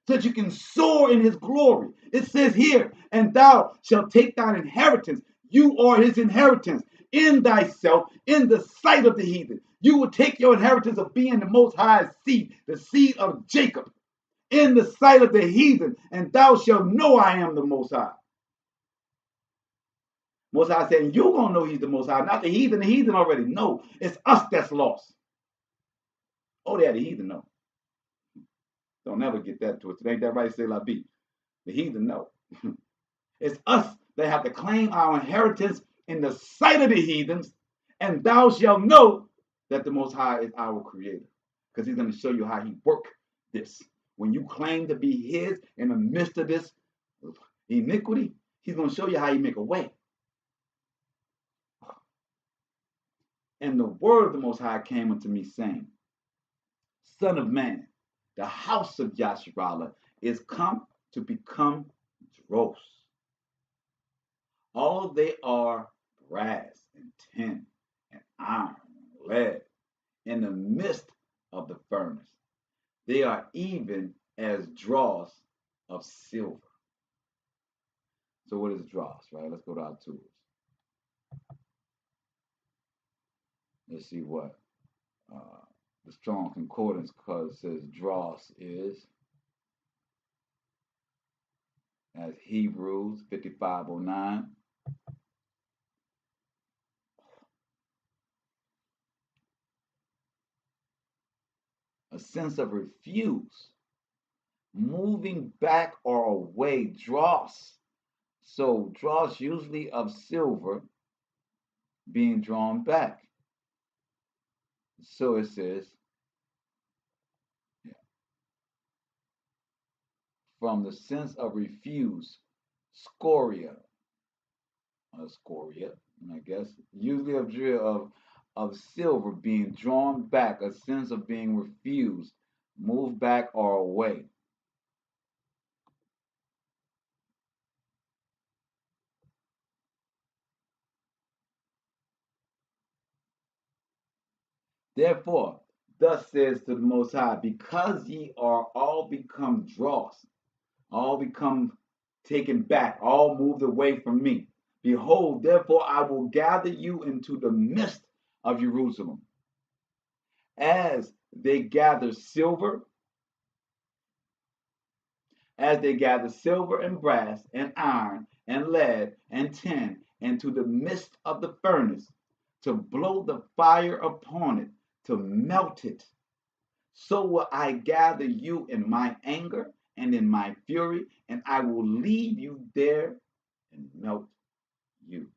So that you can soar in his glory. It says here, "And thou shalt take thine inheritance." You are his inheritance in thyself, in the sight of the heathen. You will take your inheritance of being the Most High's seed, the seed of Jacob, in the sight of the heathen, and thou shalt know I am the Most High. Most High saying, you're going to know he's the Most High, not the heathen. The heathen already know. It's us that's lost. Oh, yeah, the heathen know. Don't never get that twisted. Ain't that right, say la be? The heathen know. It's us that have to claim our inheritance in the sight of the heathens, and thou shalt know that the Most High is our creator. Because he's going to show you how he worked this. When you claim to be his in the midst of this iniquity, he's going to show you how he make a way. And the word of the Most High came unto me, saying, "Son of man, the house of Yahshua is come to become dross. All they are brass and tin and iron and lead in the midst of the furnace. They are even as dross of silver." So what is dross, right? Let's go to our tools. Let's see what the Strong Concordance says dross is. As Hebrews 55:09. A sense of refuse, moving back or away, dross. So dross usually of silver being drawn back. So it says, from the sense of refuse, scoria, I guess, usually of silver being drawn back, a sense of being refused, moved back or away. Therefore, thus says the Most High, because ye are all become dross, all become taken back, all moved away from me. Behold, therefore I will gather you into the midst of Jerusalem, as they gather silver, and brass and iron and lead and tin into the midst of the furnace, to blow the fire upon it, to melt it. So will I gather you in my anger and in my fury, and I will leave you there and melt you.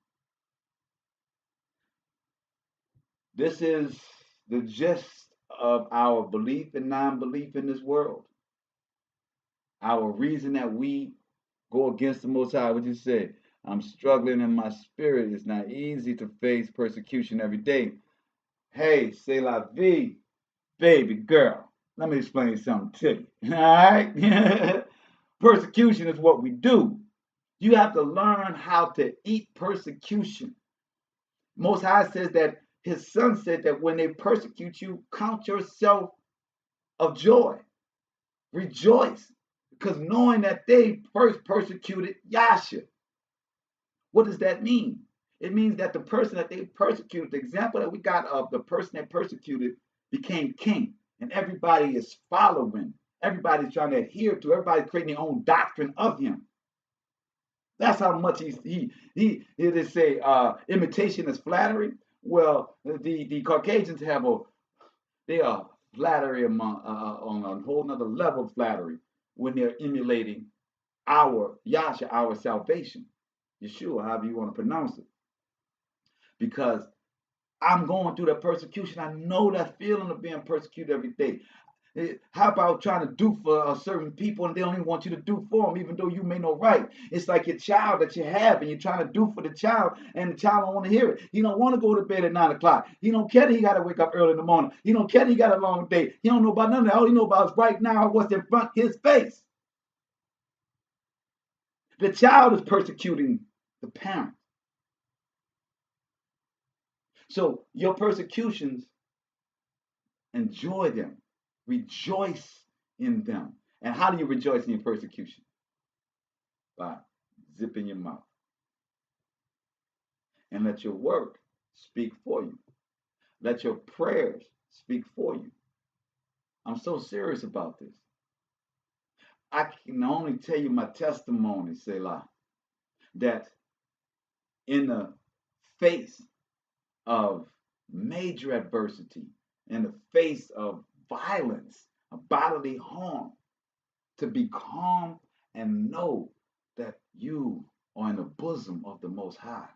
This is the gist of our belief and non belief in this world. Our reason that we Go against the Most High. What you say? I'm struggling in my spirit. It's not easy to face persecution every day. Hey, c'est la vie, baby girl. Let me explain something to you. All right? Persecution is what we do. You have to learn how to eat persecution. Most High says that his son said that when they persecute you, count yourself of joy. Rejoice. Because knowing that they first persecuted Yahshua. What does that mean? It means that the person that they persecuted, the example that we got of the person that persecuted became king, and everybody is following. Everybody's trying to adhere to. Everybody's creating their own doctrine of him. That's how much they say imitation is flattery. Well, the Caucasians they are flattery among on a whole nother level of flattery when they're emulating our Yahshua, our salvation. Yeshua, however you want to pronounce it. Because I'm going through that persecution. I know that feeling of being persecuted every day. How about trying to do for certain people and they don't even want you to do for them, even though you may know right? It's like your child that you have and you're trying to do for the child and the child don't want to hear it. He don't want to go to bed at 9 o'clock. He don't care that he got to wake up early in the morning. He don't care that he got a long day. He don't know about none of that. All he know about is right now what's in front of his face. The child is persecuting the parent. So your persecutions, enjoy them. Rejoice in them. And how do you rejoice in your persecution? By zipping your mouth. And let your work speak for you. Let your prayers speak for you. I'm so serious about this. I can only tell you my testimony, Selah, that in the face of major adversity, in the face of violence, of bodily harm, to be calm and know that you are in the bosom of the Most High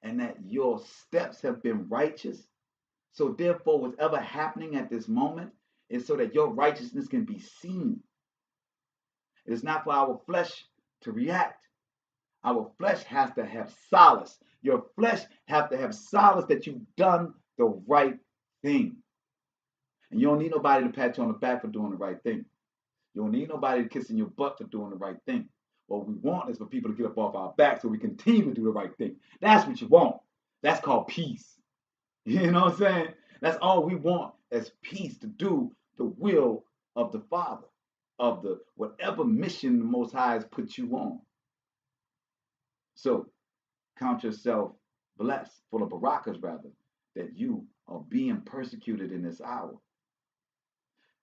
and that your steps have been righteous. So therefore, whatever happening at this moment is so that your righteousness can be seen. It is not for our flesh to react. Our flesh has to have solace. Your flesh has to have solace that you've done the right thing. And you don't need nobody to pat you on the back for doing the right thing. You don't need nobody kissing your butt for doing the right thing. What we want is for people to get up off our back so we continue to do the right thing. That's what you want. That's called peace. You know what I'm saying? That's all we want as peace, to do the will of the Father, of the whatever mission the Most High has put you on. So count yourself blessed, full of barakas rather, that you are being persecuted in this hour.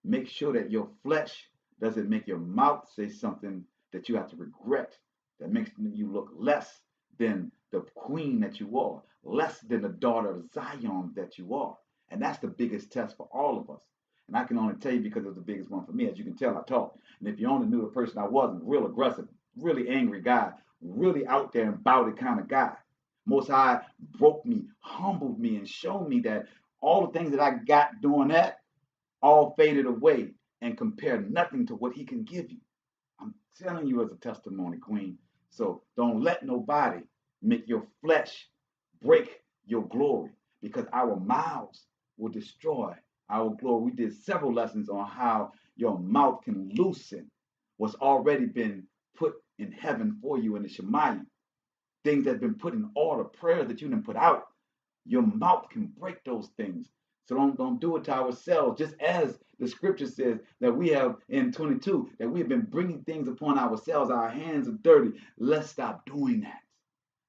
Make sure that your flesh doesn't make your mouth say something that you have to regret, that makes you look less than the queen that you are, less than the daughter of Zion that you are. And that's the biggest test for all of us. And I can only tell you because it was the biggest one for me. As you can tell, I talk. And if you only knew the person I was, real aggressive, really angry guy, really out there and about it kind of guy. Most High broke me, humbled me, and showed me that all the things that I got doing that all faded away and compared nothing to what he can give you. I'm telling you as a testimony, Queen. So don't let nobody make your flesh break your glory, because our mouths will destroy our glory. We did several lessons on how your mouth can loosen what's already been put in heaven for you in the Shemayim. Things that have been put in order, prayers that you didn't put out. Your mouth can break those things. So don't do it to ourselves, just as the scripture says that we have in 22, that we have been bringing things upon ourselves. Our hands are dirty. Let's stop doing that.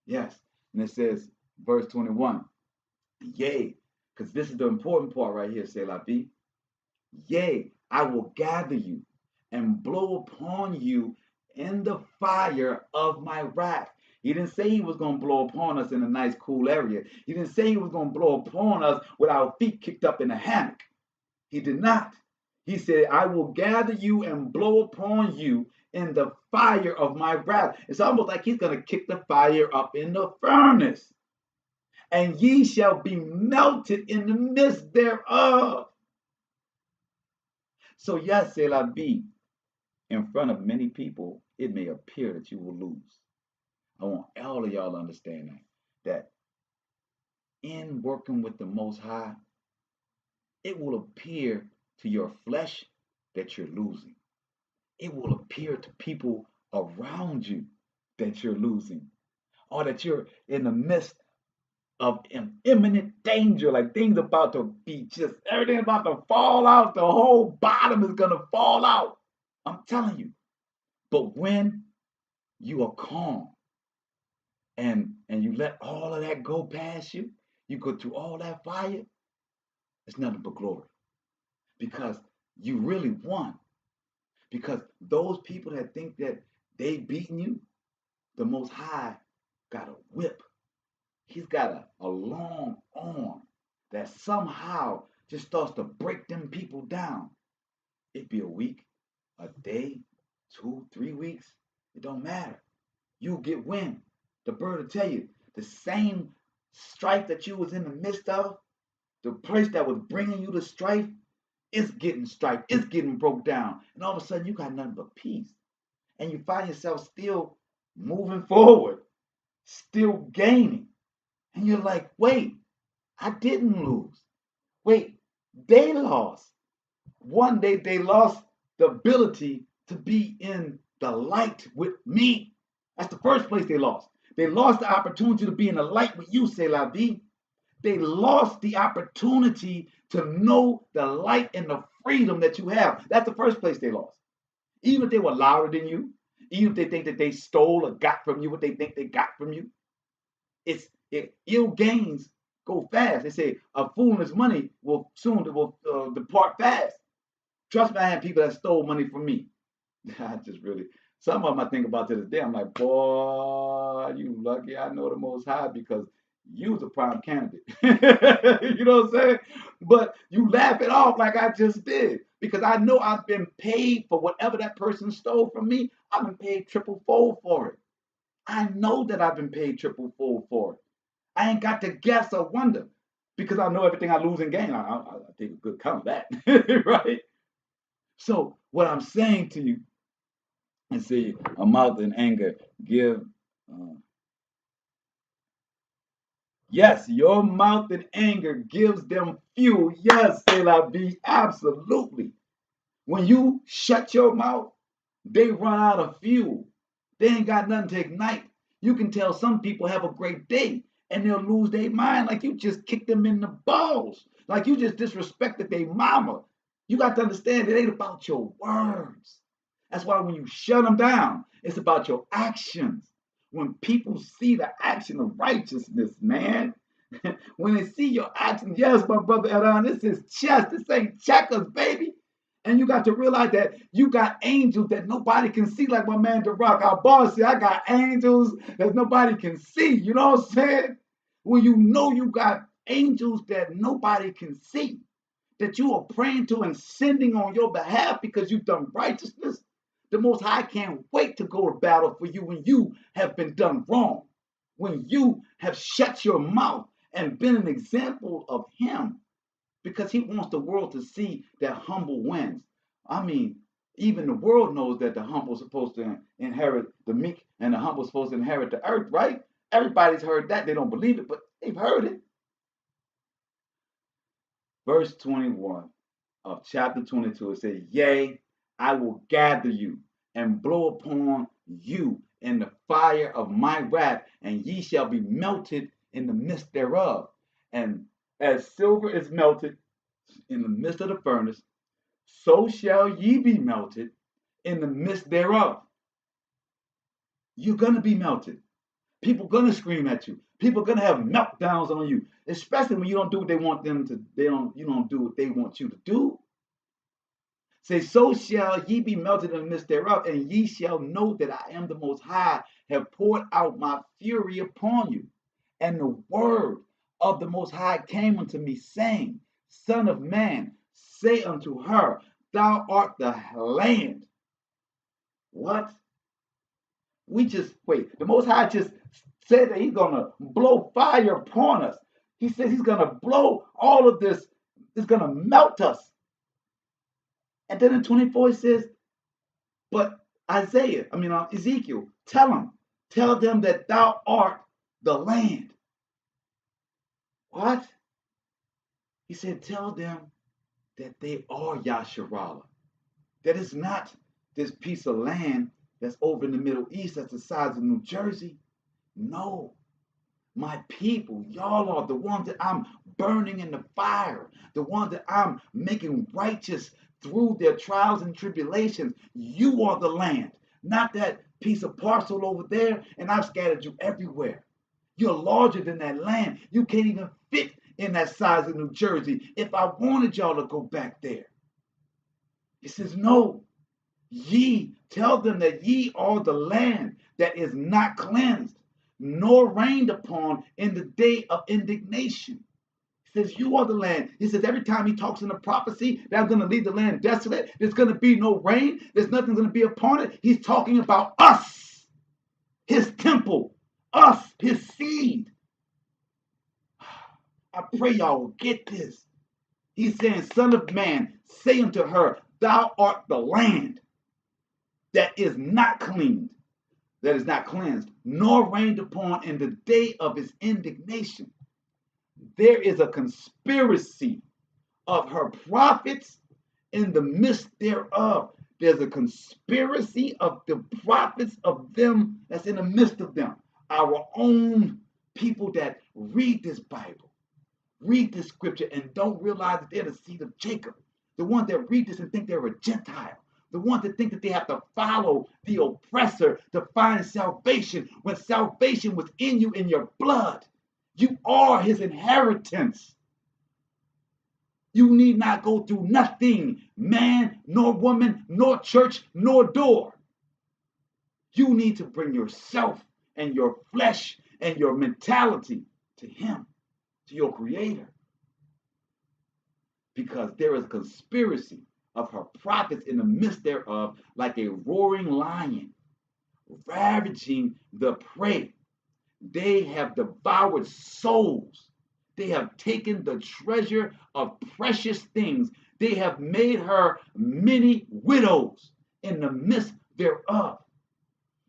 Yes. And it says, verse 21, yea, because this is the important part right here, Selah B. Yea, I will gather you and blow upon you in the fire of my wrath. He didn't say he was going to blow upon us in a nice, cool area. He didn't say he was going to blow upon us with our feet kicked up in a hammock. He did not. He said, I will gather you and blow upon you in the fire of my wrath. It's almost like he's going to kick the fire up in the furnace. And ye shall be melted in the midst thereof. So yes, Selah B, in front of many people, it may appear that you will lose. I want all of y'all to understand that in working with the Most High, it will appear to your flesh that you're losing. It will appear to people around you that you're losing, or that you're in the midst of imminent danger, like things about to be just everything about to fall out. The whole bottom is gonna fall out. I'm telling you. But when you are calm and you let all of that go past you, you go through all that fire, it's nothing but glory. Because you really won. Because those people that think that they beaten you, the Most High got a whip. He's got a long arm that somehow just starts to break them people down. It'd be a week, a day, 2, 3 weeks. It don't matter. You'll get wind. The bird will tell you the same strife that you was in the midst of, the place that was bringing you the strife, it's getting strife. It's getting broke down. And all of a sudden, you got nothing but peace. And you find yourself still moving forward, still gaining. And you're like, wait, I didn't lose. Wait, they lost. One day they lost the ability to be in the light with me. That's the first place they lost. They lost the opportunity to be in the light with you, C'est la vie. They lost the opportunity to know the light and the freedom that you have. That's the first place they lost. Even if they were louder than you, even if they think that they stole or got from you what they think they got from you, ill gains go fast. They say a fool and his money will soon depart fast. Trust me, I had people that stole money from me. I just really, some of them I think about to this day. I'm like, boy, you lucky. I know the Most High because you was a prime candidate. You know what I'm saying? But you laugh it off like I just did because I know I've been paid for whatever that person stole from me. I've been paid triple fold for it. I know that I've been paid triple fold for it. I ain't got to guess or wonder because I know everything I lose and gain. I take a good count of that, right? So what I'm saying to you, and see, a mouth in anger give. Yes, your mouth in anger gives them fuel. Yes, say la vie, absolutely. When you shut your mouth, they run out of fuel. They ain't got nothing to ignite. You can tell some people have a great day and they'll lose their mind like you just kicked them in the balls, like you just disrespected their mama. You got to understand it ain't about your words. That's why when you shut them down, it's about your actions. When people see the action of righteousness, man, when they see your actions, yes, my brother Adon, this is chess. This ain't checkers, baby. And you got to realize that you got angels that nobody can see, like my man DeRock, our boss said, I got angels that nobody can see. You know what I'm saying? When you know you got angels that nobody can see, that you are praying to and sending on your behalf because you've done righteousness, the Most High can't wait to go to battle for you when you have been done wrong, when you have shut your mouth and been an example of Him, because He wants the world to see that humble wins. I mean, even the world knows that the humble is supposed to inherit the meek and the humble is supposed to inherit the earth, right? Everybody's heard that. They don't believe it, but they've heard it. Verse 21 of chapter 22, it says, yea, I will gather you and blow upon you in the fire of my wrath, and ye shall be melted in the midst thereof. And as silver is melted in the midst of the furnace, so shall ye be melted in the midst thereof. You're going to be melted. People going to scream at you. People going to have meltdowns on you, especially when you don't do what they want them to. You don't do what they want you to do. Say, so shall ye be melted in the midst thereof, and ye shall know that I am the Most High, have poured out my fury upon you. And the word of the Most High came unto me, saying, Son of man, say unto her, thou art the land. What? The Most High just said that He's going to blow fire upon us. He says He's going to blow all of this, it's going to melt us. And then in 24 it says, But Ezekiel, tell them that thou art the land. What? He said, tell them that they are Yahshua. That it's not this piece of land that's over in the Middle East that's the size of New Jersey. No, my people, y'all are the ones that I'm burning in the fire, the ones that I'm making righteous through their trials and tribulations. You are the land, not that piece of parcel over there, and I've scattered you everywhere. You're larger than that land. You can't even fit in that size of New Jersey if I wanted y'all to go back there. He says, no, tell them that ye are the land that is not cleansed, nor rained upon in the day of indignation. He says, you are the land. He says, every time he talks in the prophecy that I'm going to leave the land desolate, there's going to be no rain, there's nothing going to be upon it. He's talking about us, his temple, us, his seed. I pray y'all will get this. He's saying, son of man, say unto her, thou art the land that is not cleaned, that is not cleansed, nor rained upon in the day of his indignation. There is a conspiracy of her prophets in the midst thereof. There's a conspiracy of the prophets of them that's in the midst of them. Our own people that read this Bible, read this scripture, and don't realize that they're the seed of Jacob. The ones that read this and think they're a Gentile. The ones that think that they have to follow the oppressor to find salvation, when salvation was in you in your blood. You are his inheritance. You need not go through nothing, man, nor woman, nor church, nor door. You need to bring yourself and your flesh and your mentality to him, to your creator. Because there is a conspiracy of her prophets in the midst thereof, like a roaring lion, ravaging the prey. They have devoured souls. They have taken the treasure of precious things. They have made her many widows in the midst thereof.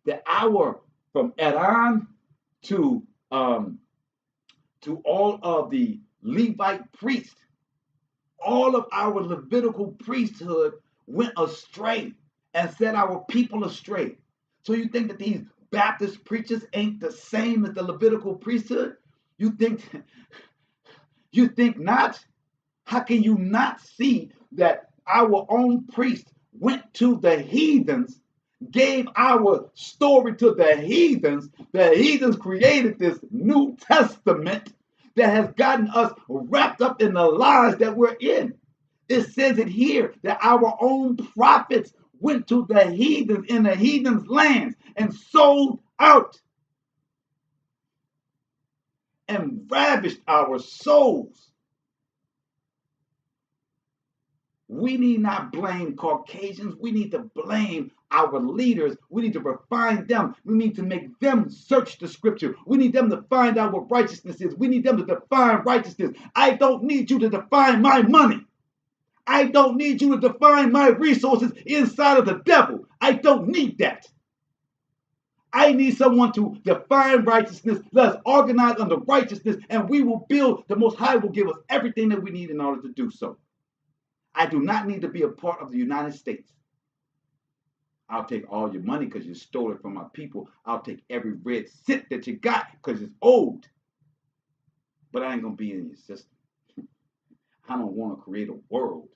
The hour from Edan to all of the Levite priests, all of our Levitical priesthood went astray and set our people astray. So you think that these Baptist preachers ain't the same as the Levitical priesthood? You think not? How can you not see that our own priest went to the heathens, gave our story to the heathens? The heathens created this New Testament that has gotten us wrapped up in the lies that we're in. It says it here that our own prophets went to the heathens in the heathens' lands and sold out and ravished our souls. We need not blame Caucasians. We need to blame our leaders. We need to refine them. We need to make them search the scripture. We need them to find out what righteousness is. We need them to define righteousness. I don't need you to define my money. I don't need you to define my resources inside of the devil. I don't need that. I need someone to define righteousness. Let us organize under righteousness, and we will build. The Most High will give us everything that we need in order to do so. I do not need to be a part of the United States. I'll take all your money because you stole it from my people. I'll take every red cent that you got because it's old. But I ain't going to be in your system. I don't want to create a world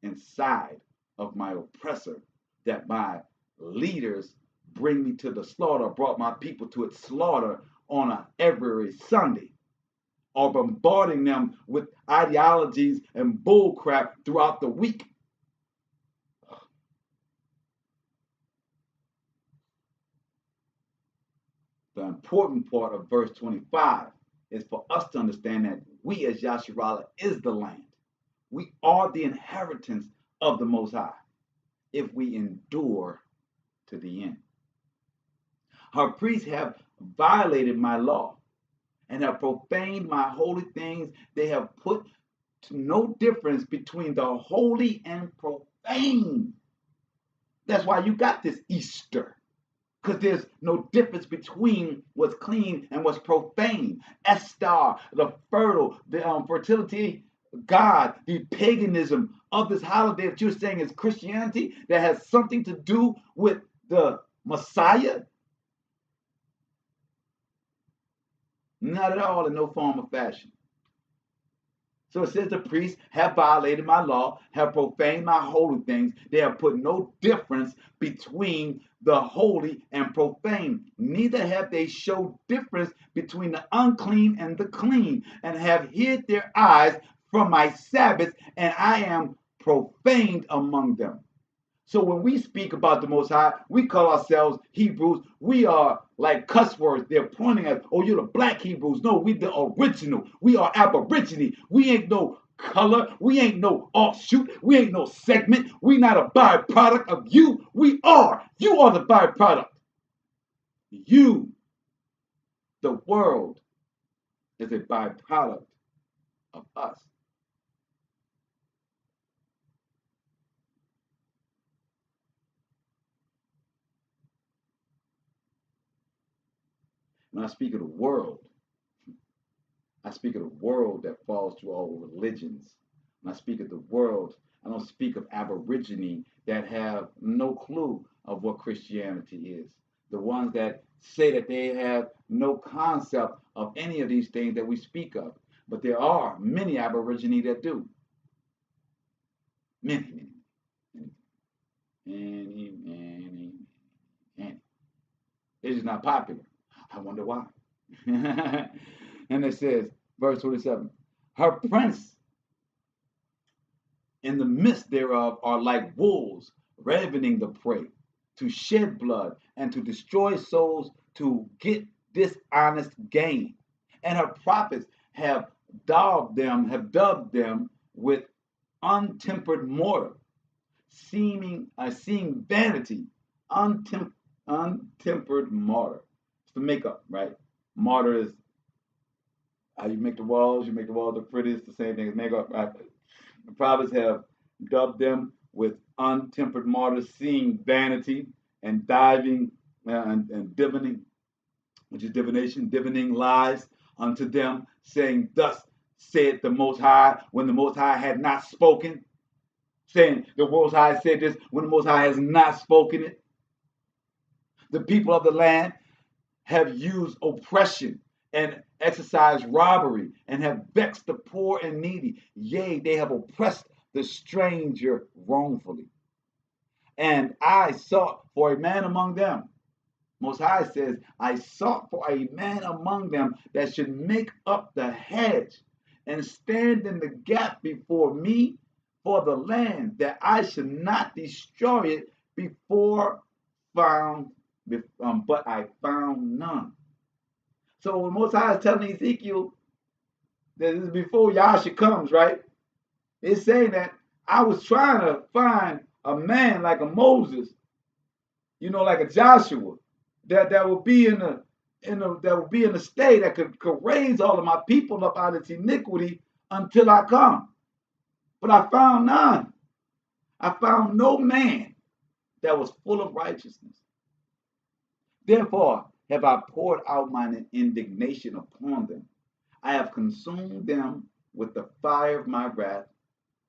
inside of my oppressor that my leaders bring me to the slaughter, brought my people to its slaughter on every Sunday, or bombarding them with ideologies and bullcrap throughout the week. The important part of verse 25 is for us to understand that we as Yahshua is the land. We are the inheritance of the Most High if we endure to the end. Her priests have violated my law and have profaned my holy things. They have put no difference between the holy and profane. That's why you got this Easter. Because there's no difference between what's clean and what's profane. Esther, the fertile, the fertility, God, the paganism of this holiday that you're saying is Christianity that has something to do with the Messiah? Not at all, in no form or fashion. So it says the priests have violated my law, have profaned my holy things. They have put no difference between the holy and profane. Neither have they showed difference between the unclean and the clean, and have hid their eyes from my Sabbath, and I am profaned among them. So when we speak about the Most High, we call ourselves Hebrews. We are like cuss words. They're pointing at, oh, you're the black Hebrews. No, we the original. We are aborigine. We ain't no color. We ain't no offshoot. We ain't no segment. We not a byproduct of you. We are. You are the byproduct. You, the world, is a byproduct of us. When I speak of the world, I speak of the world that falls to all religions. When I speak of the world, I don't speak of aborigine that have no clue of what Christianity is. The ones that say that they have no concept of any of these things that we speak of. But there are many aborigine that do. Many, many, many. It's just not popular. I wonder why. And it says, verse 27, her prince in the midst thereof are like wolves ravening the prey, to shed blood and to destroy souls, to get dishonest gain. And her prophets have dubbed them with untempered mortar, seeing vanity, untempered mortar. It's the makeup, right? Mortar is how you make the walls. You make the walls look pretty. It's the same thing as makeup. Right? The prophets have dubbed them with untempered mortar, seeing vanity and diving and divining, which is divination, divining lies unto them, saying, thus said the Most High, when the Most High had not spoken. Saying the Most High said this when the Most High has not spoken it. The people of the land have used oppression and exercised robbery and have vexed the poor and needy. Yea, they have oppressed the stranger wrongfully. And I sought for a man among them. Most High says, I sought for a man among them that should make up the hedge and stand in the gap before me for the land, that I should not destroy it but I found none. So when Most High is telling Ezekiel that this is before Yahshua comes, right? It's saying that I was trying to find a man like a Moses, like a Joshua, that would be in the state that could raise all of my people up out of its iniquity until I come. But I found none. I found no man that was full of righteousness. Therefore have I poured out mine indignation upon them. I have consumed them with the fire of my wrath.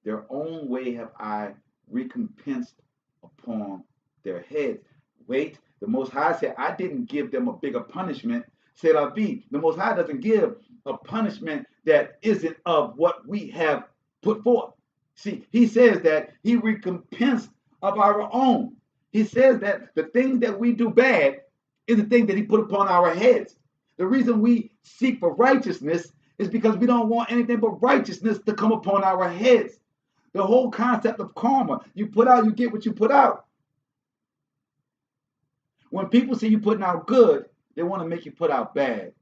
Their own way have I recompensed upon their heads. Wait, the Most High said, I didn't give them a bigger punishment. C'est la vie. The Most High doesn't give a punishment that isn't of what we have put forth. See, he says that he recompensed of our own. He says that the things that we do bad is the thing that he put upon our heads. The reason we seek for righteousness is because we don't want anything but righteousness to come upon our heads. The whole concept of karma, you put out, you get what you put out. When people see you putting out good, they want to make you put out bad.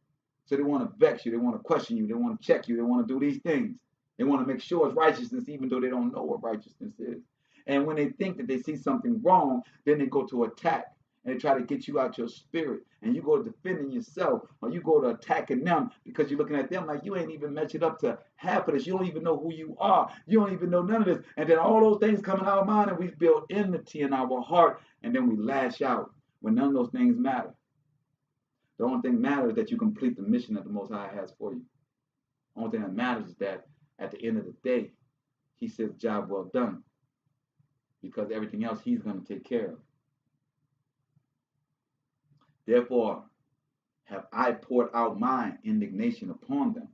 So they want to vex you, they want to question you, they want to check you, they want to do these things. They want to make sure it's righteousness even though they don't know what righteousness is. And when they think that they see something wrong, then they go to attack and they try to get you out your spirit, and you go defending yourself, or you go to attacking them because you're looking at them like you ain't even measured up to half of this. You don't even know who you are. You don't even know none of this. And then all those things come in our mind, and we build enmity in our heart, and then we lash out when none of those things matter. The only thing that matters is that you complete the mission that the Most High has for you. The only thing that matters is that at the end of the day, He says, job well done, because everything else He's going to take care of. Therefore, have I poured out my indignation upon them.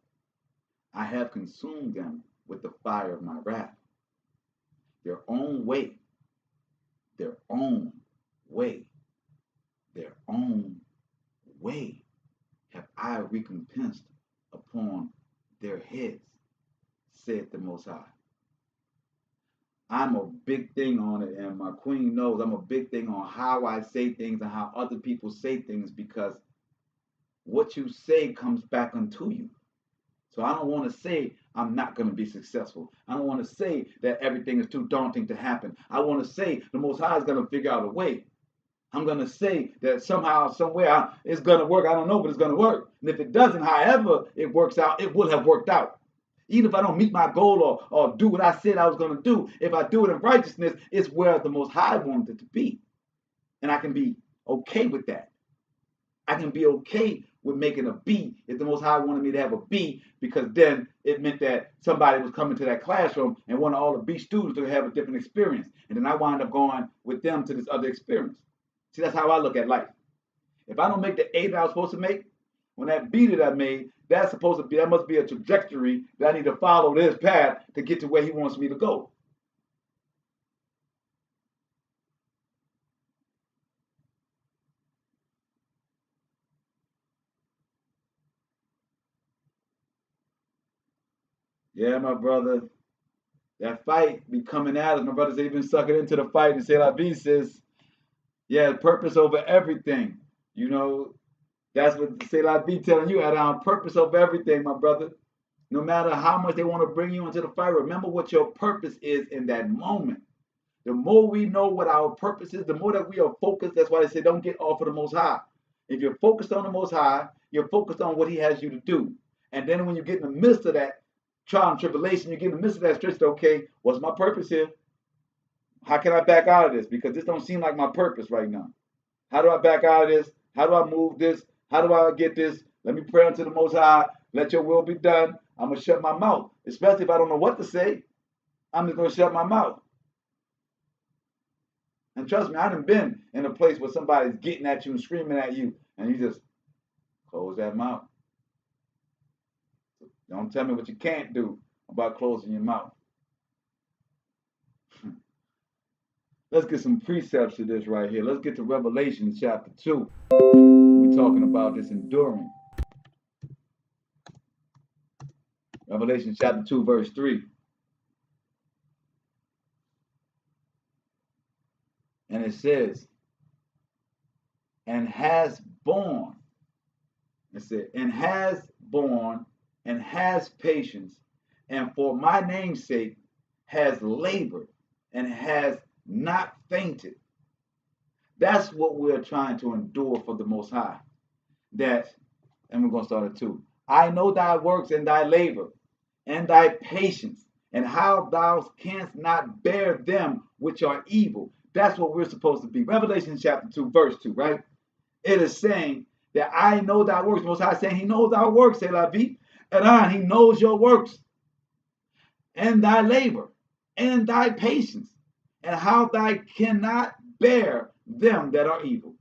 I have consumed them with the fire of my wrath. Their own way, their own way, their own way have I recompensed upon their heads, said the Most High. I'm a big thing on it, and my queen knows I'm a big thing on how I say things and how other people say things, because what you say comes back unto you. So I don't want to say I'm not going to be successful. I don't want to say that everything is too daunting to happen. I want to say the Most High is going to figure out a way. I'm going to say that somehow, somewhere, it's going to work. I don't know, but it's going to work. And if it doesn't, however it works out, it will have worked out. Even if I don't meet my goal or do what I said I was going to do, if I do it in righteousness, it's where the Most High wanted it to be. And I can be okay with that. I can be okay with making a B if the Most High wanted me to have a B, because then it meant that somebody was coming to that classroom and wanted all the B students to have a different experience. And then I wind up going with them to this other experience. See, that's how I look at life. If I don't make the A that I was supposed to make, when that B that I made, that must be a trajectory that I need to follow this path to get to where He wants me to go. Yeah, my brother. That fight be coming at us. My brothers, they've been sucking into the fight. And Selah B says, yeah, purpose over everything. You know, that's what Selah B telling you, Adam, purpose over everything, my brother. No matter how much they want to bring you into the fight, remember what your purpose is in that moment. The more we know what our purpose is, the more that we are focused. That's why they say don't get off of the Most High. If you're focused on the Most High, you're focused on what He has you to do. And then when you get in the midst of that trial and tribulation, you get in the midst of that stretch, okay, what's my purpose here? How can I back out of this? Because this don't seem like my purpose right now. How do I back out of this? How do I move this? How do I get this? Let me pray unto the Most High. Let your will be done. I'm going to shut my mouth. Especially if I don't know what to say, I'm just going to shut my mouth. And trust me, I done been in a place where somebody's getting at you and screaming at you, and you just close that mouth. Don't tell me what you can't do about closing your mouth. Let's get some precepts to this right here. Let's get to Revelation chapter 2. We're talking about this enduring. Revelation chapter 2, verse 3. And it says, and has borne. It said, and has borne and has patience, and for my name's sake has labored and has not fainted. That's what we're trying to endure for the Most High. That, and we're going to start at 2. I know thy works and thy labor and thy patience, and how thou canst not bear them which are evil. That's what we're supposed to be. Revelation chapter 2, verse 2, right? It is saying that I know thy works. The Most High saying He knows our works, Selah B. And He knows your works and thy labor and thy patience, and how thou cannot bear them that are evil.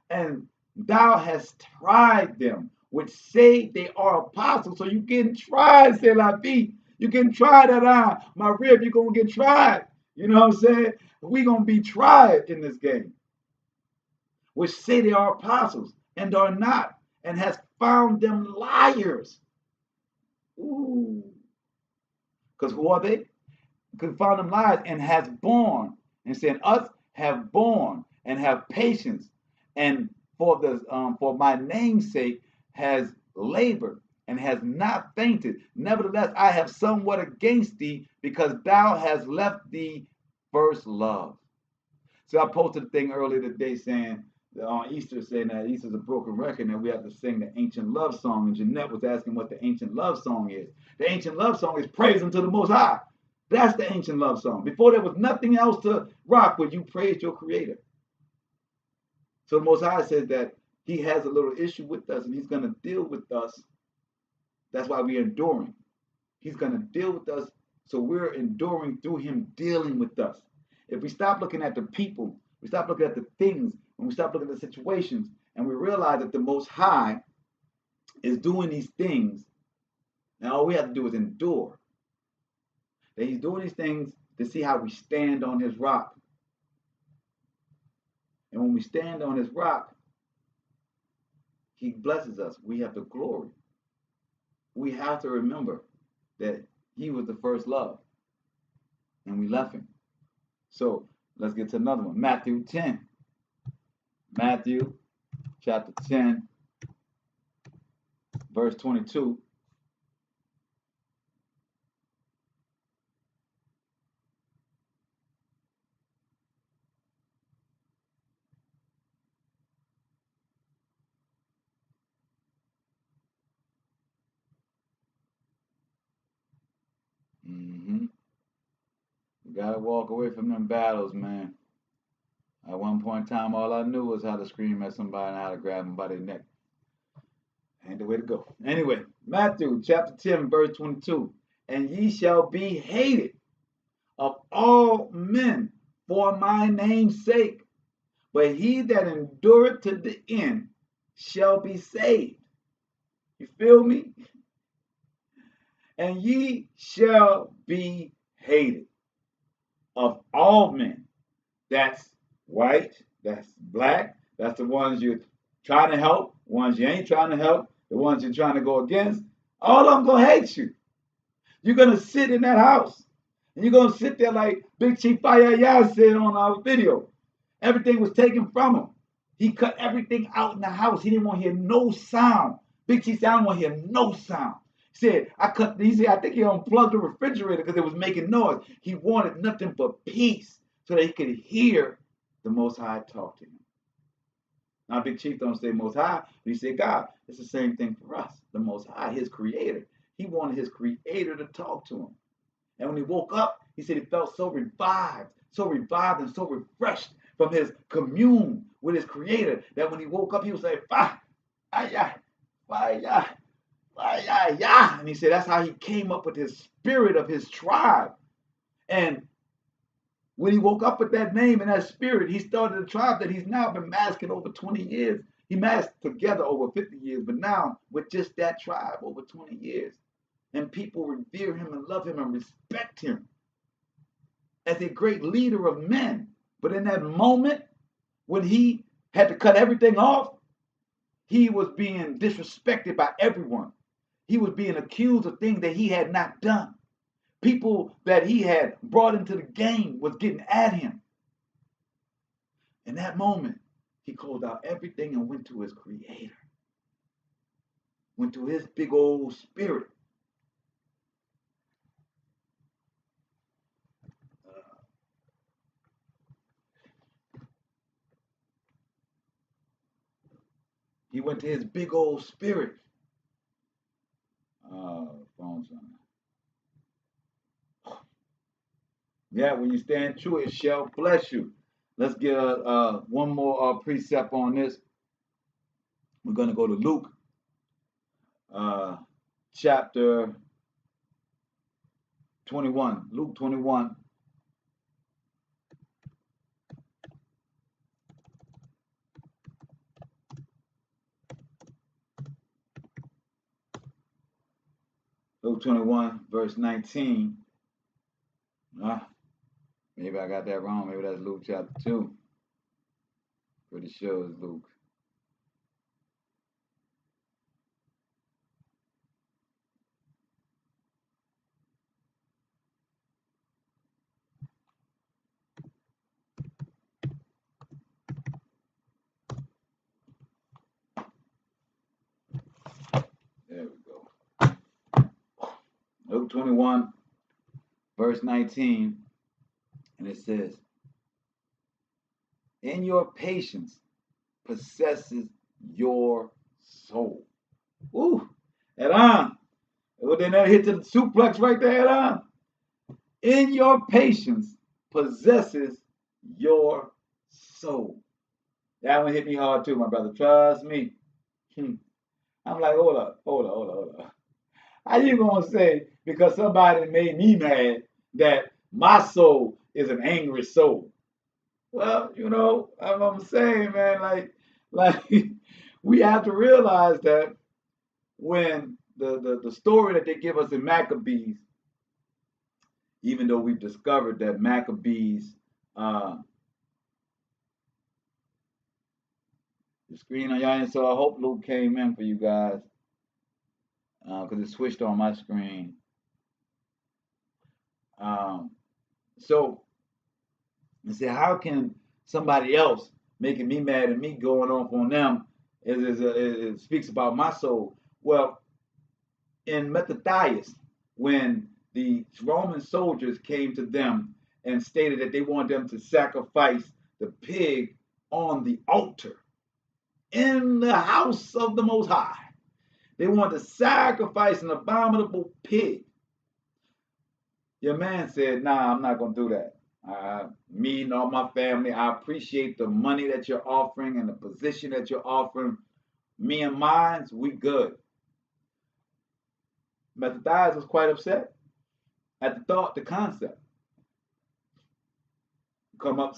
And thou hast tried them which say they are apostles. So you're getting tried, Selah B. You're getting tried at my rib. You're going to get tried. You know what I'm saying? We're going to be tried in this game. Which say they are apostles and are not, and has found them liars. Ooh. Because who are they? Because found them liars, and has borne, and saying us have borne and have patience, and for my name's sake has labored and has not fainted. Nevertheless, I have somewhat against thee, because thou hast left thee first love. So I posted a thing earlier today saying on Easter saying that Easter's a broken record and we have to sing the ancient love song. And Jeanette was asking what the ancient love song is. The ancient love song is praise unto the Most High. That's the ancient love song. Before there was nothing else to rock with, you praised your Creator. So the Most High says that He has a little issue with us and He's going to deal with us. That's why we're enduring. He's going to deal with us, so we're enduring through Him dealing with us. If we stop looking at the people, we stop looking at the things, when we stop looking at the situations, and we realize that the Most High is doing these things, and all we have to do is endure. That He's doing these things to see how we stand on His rock. And when we stand on His rock, He blesses us. We have the glory. We have to remember that He was the first love, and we left Him. So let's get to another one. Matthew 10. Matthew chapter 10, verse 22. You gotta walk away from them battles, man. At one point in time, all I knew was how to scream at somebody and how to grab them by their neck. Ain't the way to go. Anyway, Matthew chapter 10, verse 22. And ye shall be hated of all men for my name's sake, but he that endureth to the end shall be saved. You feel me? And ye shall be hated of all men. That's white, that's black, that's the ones you're trying to help, ones you ain't trying to help, the ones you're trying to go against. All of them gonna hate you. You're gonna sit in that house and you're gonna sit there like Big Chief Fire said on our video. Everything was taken from him. He cut everything out in the house. He didn't want to hear no sound. Big Chief said, I don't want to hear no sound. He said, I think he unplugged the refrigerator because it was making noise. He wanted nothing but peace so that he could hear the Most High talk to him. Now, Big Chief don't say Most High, but he said God. It's the same thing for us. The Most High, His Creator. He wanted His Creator to talk to him. And when he woke up, he said he felt so revived and so refreshed from his commune with his Creator that when he woke up, he was like, fire, fire, fire. And he said that's how he came up with his spirit of his tribe. And when he woke up with that name and that spirit, he started a tribe that he's now been masking over 20 years. He masked together over 50 years, but now with just that tribe over 20 years. And people revere him and love him and respect him as a great leader of men. But in that moment, when he had to cut everything off, he was being disrespected by everyone. He was being accused of things that he had not done. People that he had brought into the game was getting at him. In that moment, he closed out everything and went to his Creator. Went to his big old spirit. He went to his big old spirit. Phone's on. Yeah, when you stand true, it shall bless you. Let's get one more precept on this. We're going to go to Luke chapter 21. Luke 21. Luke 21, verse 19. Maybe I got that wrong. Maybe that's Luke chapter 2. Pretty sure it's Luke. There we go. Luke 21, verse 19. And it says, in your patience possesses your soul. Ooh, and on. Well, then that hit to the suplex right there, on. In your patience possesses your soul. That one hit me hard too, my brother. Trust me. I'm like, hold up. How you gonna say because somebody made me mad that my soul is an angry soul? Well, I'm saying, man, like we have to realize that when the story that they give us in Maccabees, even though we've discovered that Maccabees, the screen on y'all, and so I hope Luke came in for you guys because it switched on my screen. So and say, how can somebody else making me mad and me going off on them it speaks about my soul? Well, in Matthias, when the Roman soldiers came to them and stated that they wanted them to sacrifice the pig on the altar in the house of the Most High, they wanted to sacrifice an abominable pig. Your man said, nah, I'm not going to do that. Me and all my family, I appreciate the money that you're offering and the position that you're offering. Me and mine, we good. Matthias was quite upset at the thought, the concept. Come up,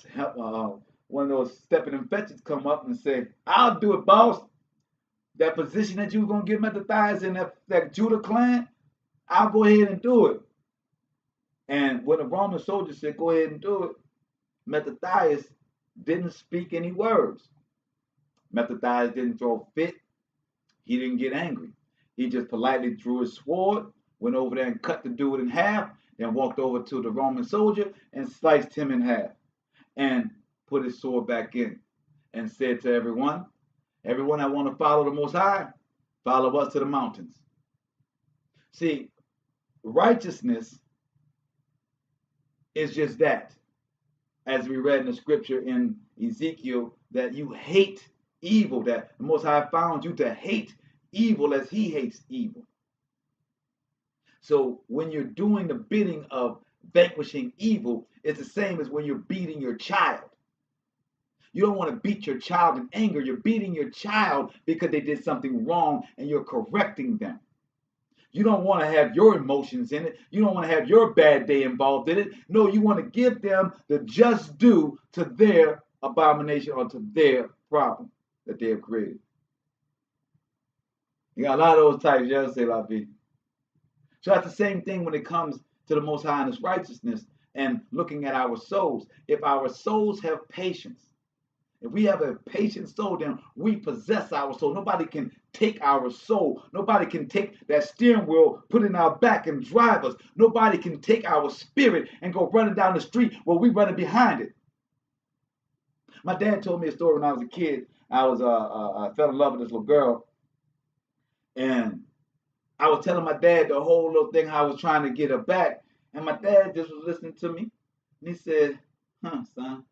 one of those stepping and fetches come up and say, I'll do it, boss. That position that you were going to give Matthias in that Judah clan, I'll go ahead and do it. And when the Roman soldier said, go ahead and do it, Matthias didn't speak any words. Matthias didn't throw a fit. He didn't get angry. He just politely drew his sword, went over there and cut the dude in half, then walked over to the Roman soldier and sliced him in half and put his sword back in and said to everyone that want to follow the Most High, follow us to the mountains. See, righteousness is just that. As we read in the scripture in Ezekiel, that you hate evil, that the Most High found you to hate evil as he hates evil. So when you're doing the bidding of vanquishing evil, it's the same as when you're beating your child. You don't want to beat your child in anger. You're beating your child because they did something wrong and you're correcting them. You don't want to have your emotions in it. You don't want to have your bad day involved in it. No, you want to give them the just due to their abomination or to their problem that they have created. You got a lot of those types, you say, La Vie. So that's the same thing when it comes to the Most High and His righteousness and looking at our souls. If our souls have patience, if we have a patient soul, then we possess our soul. Nobody can take our soul. Nobody can take that steering wheel, put it in our back and drive us. Nobody can take our spirit and go running down the street while we running behind it. My dad told me a story when I was a kid. I fell in love with this little girl, and I was telling my dad the whole little thing how I was trying to get her back, and my dad just was listening to me, and he said, son,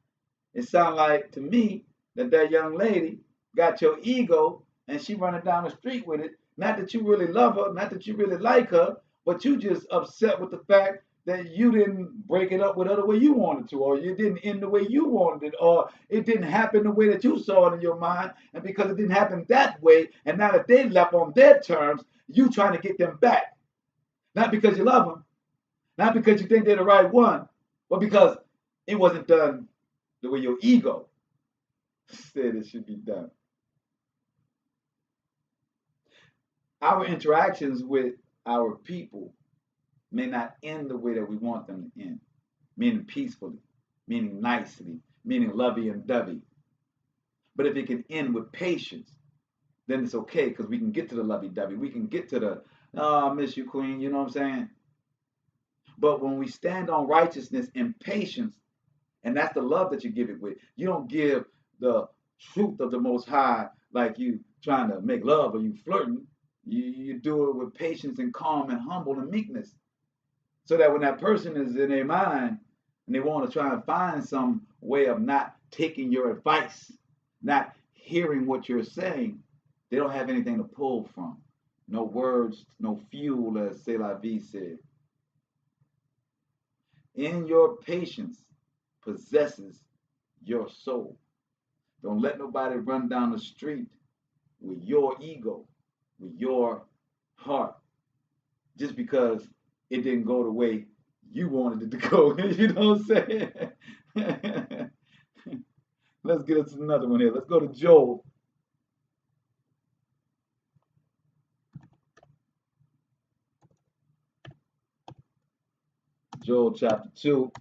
it sounds like to me that young lady got your ego and she running down the street with it. Not that you really love her, not that you really like her, but you just upset with the fact that you didn't break it up with her the way you wanted to, or you didn't end the way you wanted it, or it didn't happen the way that you saw it in your mind. And because it didn't happen that way, and now that they left on their terms, you trying to get them back. Not because you love them, not because you think they're the right one, but because it wasn't done the way your ego said it should be done. Our interactions with our people may not end the way that we want them to end, meaning peacefully, meaning nicely, meaning lovey and dovey. But if it can end with patience, then it's okay because we can get to the lovey dovey. We can get to the, oh, I miss you, queen, you know what I'm saying? But when we stand on righteousness and patience, and that's the love that you give it with. You don't give the truth of the Most High like you trying to make love or you flirting. You do it with patience and calm and humble and meekness. So that when that person is in their mind and they want to try and find some way of not taking your advice, not hearing what you're saying, they don't have anything to pull from. No words, no fuel, as Selah V said. In your patience possesses your soul. Don't let nobody run down the street with your ego, with your heart, just because it didn't go the way you wanted it to go. You know what I'm saying? Let's get into another one here. Let's go to Joel. Joel chapter 2.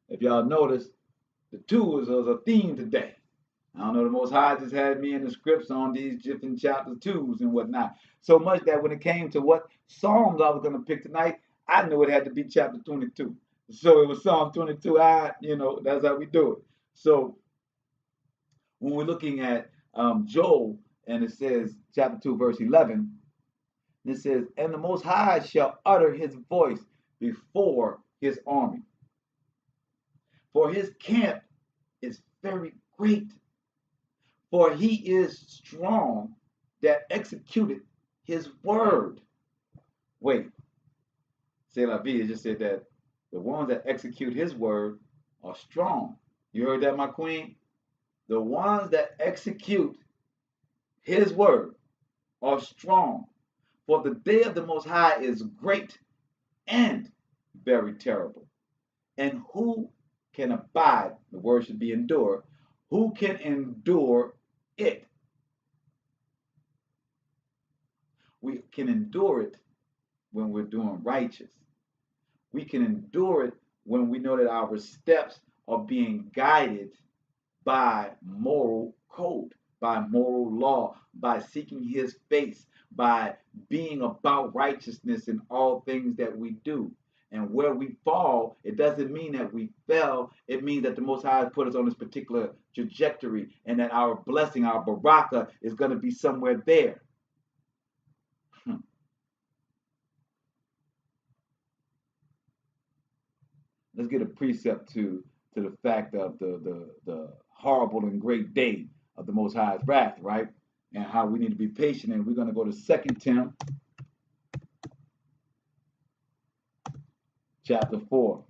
If y'all notice, the 2 is a theme today. I don't know, the Most High just had me in the scripts on these different chapter 2s and whatnot. So much that when it came to what Psalms I was going to pick tonight, I knew it had to be chapter 22. So it was Psalm 22. That's how we do it. So when we're looking at Joel, and it says, chapter 2, verse 11, it says, and the Most High shall utter his voice before his army. For his camp is very great. For he is strong that executed his word. Wait, Selah V just said that the ones that execute his word are strong. You heard that, my queen? The ones that execute his word are strong. For the day of the Most High is great and very terrible. And who can abide? The word should be endure. Who can endure it? We can endure it when we're doing righteous. We can endure it when we know that our steps are being guided by moral code, by moral law, by seeking his face, by being about righteousness in all things that we do. And where we fall, it doesn't mean that we fell. It means that the Most High has put us on this particular trajectory and that our blessing, our baraka, is going to be somewhere there. Let's get a precept to the fact of the horrible and great day of the Most High's wrath, right? And how we need to be patient. And we're going to go to 2 Tim chapter 4.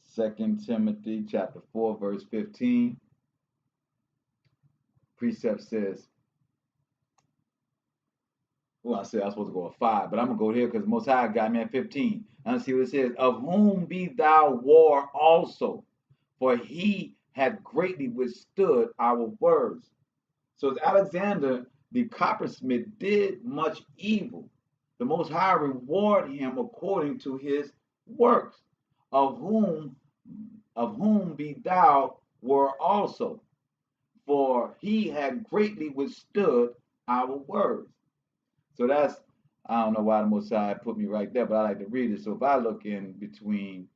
Second Timothy chapter 4, verse 15. Precept says, well, I said I was supposed to go at 5, but I'm going to go here because Most High got me at 15. And see what it says. Of whom be thou war also, for he hath greatly withstood our words. So as Alexander the coppersmith did much evil, the Most High reward him according to his works, of whom be thou were also, for he had greatly withstood our words. So that's, I don't know why the Most High put me right there, but I like to read it. So if I look in between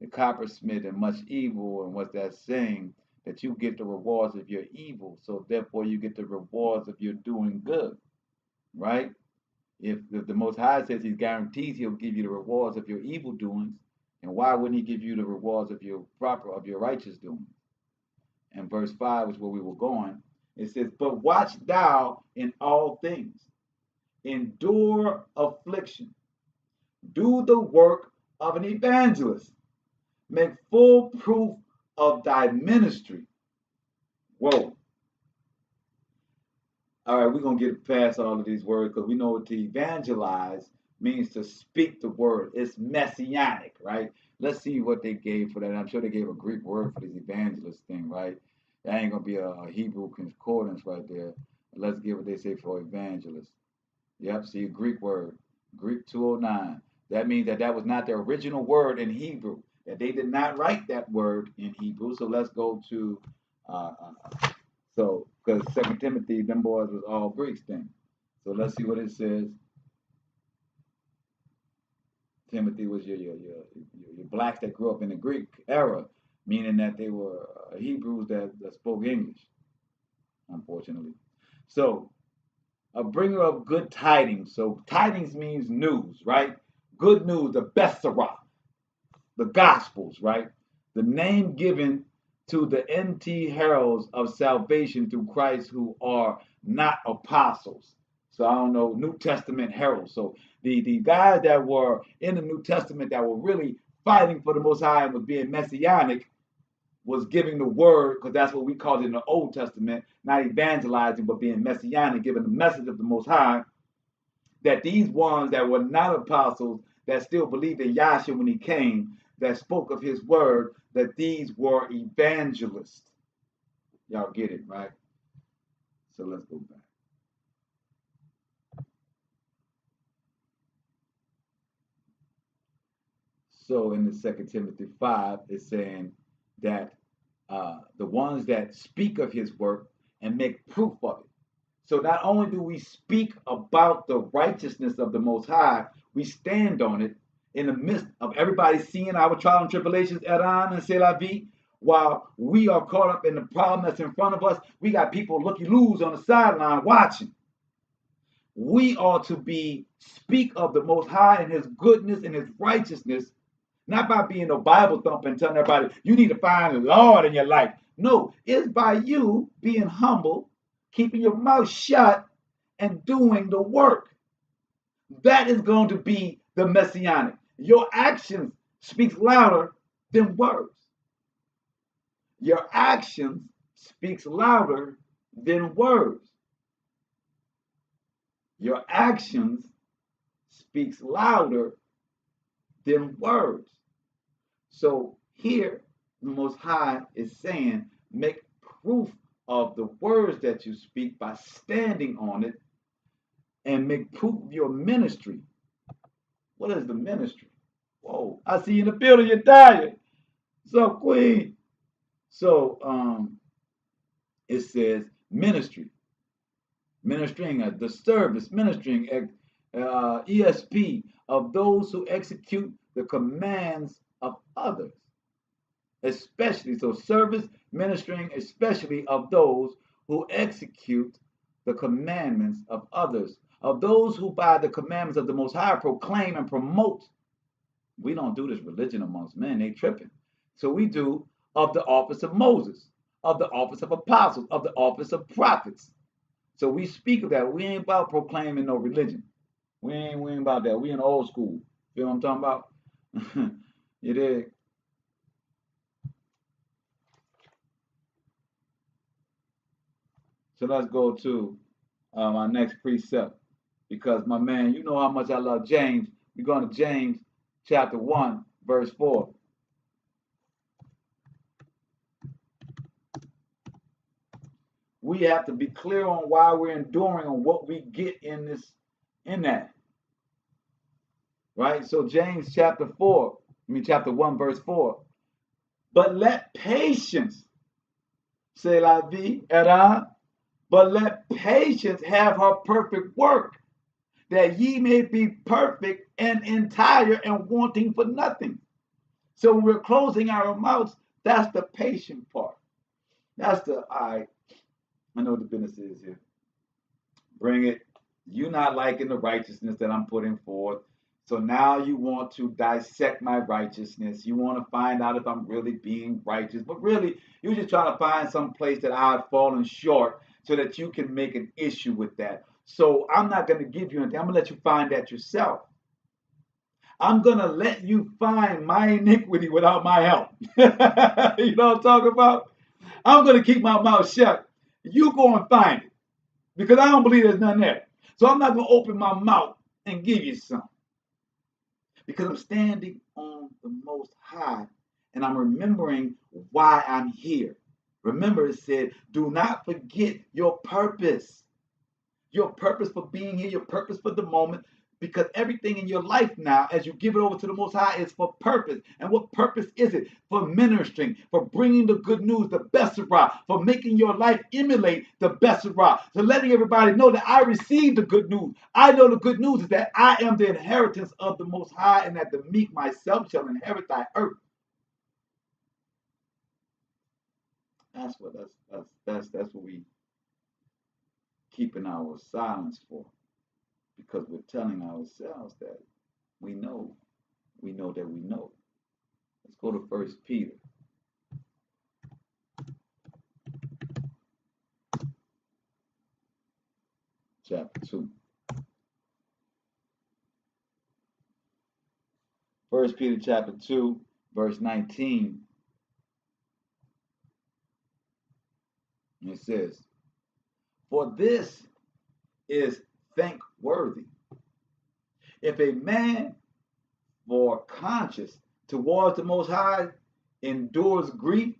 the coppersmith and much evil, and what's that saying? That you get the rewards of your evil, so therefore you get the rewards of your doing good, right? If the Most High says he guarantees he'll give you the rewards of your evil doings, and why wouldn't he give you the rewards of your righteous doings? And verse 5 is where we were going. It says, but watch thou in all things, endure affliction, do the work of an evangelist, make full proof of thy ministry. Whoa. All right, we're going to get past all of these words because we know to evangelize means to speak the word. It's messianic, right? Let's see what they gave for that. I'm sure they gave a Greek word for this evangelist thing, right? That ain't going to be a Hebrew concordance right there. Let's get what they say for evangelist. Yep, see a Greek word, Greek 209. That means that was not the original word in Hebrew, that they did not write that word in Hebrew. So let's go to, because 2 Timothy, them boys was all Greeks then. So let's see what it says. Timothy was your blacks that grew up in the Greek era, meaning that they were Hebrews that spoke English, unfortunately. So, a bringer of good tidings. So tidings means news, right? good news, the Bessarah, the Gospels, right? The name given to the NT heralds of salvation through Christ who are not apostles. So I don't know, New Testament heralds. So the guys that were in the New Testament that were really fighting for the Most High and was being messianic was giving the word, because that's what we called it in the Old Testament, not evangelizing, but being messianic, giving the message of the Most High, that these ones that were not apostles, that still believed in Yahshua when he came, that spoke of his word, that these were evangelists. Y'all get it, right? So let's go back. So in the 2 Timothy 5, it's saying that the ones that speak of his work and make proof of it. So not only do we speak about the righteousness of the Most High, we stand on it in the midst of everybody seeing our trial and tribulations at on and c'est la vie. While we are caught up in the problem that's in front of us, we got people looky-loos on the sideline watching. We are to speak of the Most High and his goodness and his righteousness, not by being a Bible thumper and telling everybody, you need to find the Lord in your life. No, it's by you being humble, keeping your mouth shut, and doing the work. That is going to be the messianic. Your actions speaks louder than words. Your actions speaks louder than words. Your actions speaks louder than words. So here, the Most High is saying, make proof of the words that you speak by standing on it, and make proof of your ministry. What is the ministry? Whoa, I see you in the building, you're dying. So, Queen. So, it says ministry. Ministering the service, ministering ESP of those who execute the commands of others. Especially, so service, ministering, especially of those who execute the commandments of others, of those who by the commandments of the Most High proclaim and promote. We don't do this religion amongst men, they tripping. So we do of the office of Moses, of the office of apostles, of the office of prophets. So we speak of that. We ain't about proclaiming no religion. We ain't about that. We in old school. Feel what I'm talking about? You dig? So let's go to our next precept. Because my man, you know how much I love James. We're going to James chapter 1, verse 4. We have to be clear on why we're enduring and what we get in that. Right? So James chapter 1, verse 4. But let patience, c'est la vie, but let patience have her perfect work, that ye may be perfect and entire and wanting for nothing. So when we're closing our mouths, that's the patient part. That's the, I know what the business is here. Bring it. You're not liking the righteousness that I'm putting forth. So now you want to dissect my righteousness. You want to find out if I'm really being righteous. But really, you're just trying to find some place that I've fallen short so that you can make an issue with that. So I'm not going to give you anything. I'm going to let you find that yourself. I'm going to let you find my iniquity without my help. You know what I'm talking about? I'm going to keep my mouth shut. You go and find it. Because I don't believe there's nothing there. So I'm not going to open my mouth and give you some. Because I'm standing on the Most High and I'm remembering why I'm here. Remember, it said, do not forget your purpose. Your purpose for being here, your purpose for the moment. Because everything in your life now, as you give it over to the Most High, is for purpose. And what purpose is it? For ministering, for bringing the good news, the Bessarah, for making your life emulate the Bessarah, to letting everybody know that I received the good news. I know the good news is that I am the inheritance of the Most High, and that the meek myself shall inherit thy earth. That's what we keeping our silence for. Because we're telling ourselves that We know that we know. Let's go to 1 Peter chapter 2. 1 Peter chapter 2, verse 19. It says, "For this is thankworthy, if a man for conscience towards the Most High endures grief,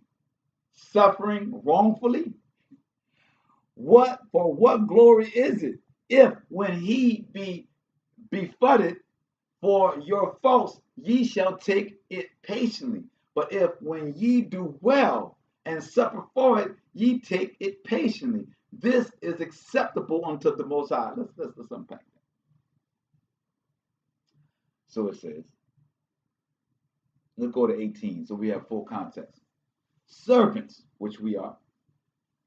suffering wrongfully. What glory is it, if when he be buffeted for your faults, ye shall take it patiently? But if when ye do well and suffer for it, ye take it patiently, this is acceptable unto the Most High." Let's unpack that. So it says, let's go to 18 so we have full context. "Servants, which we are,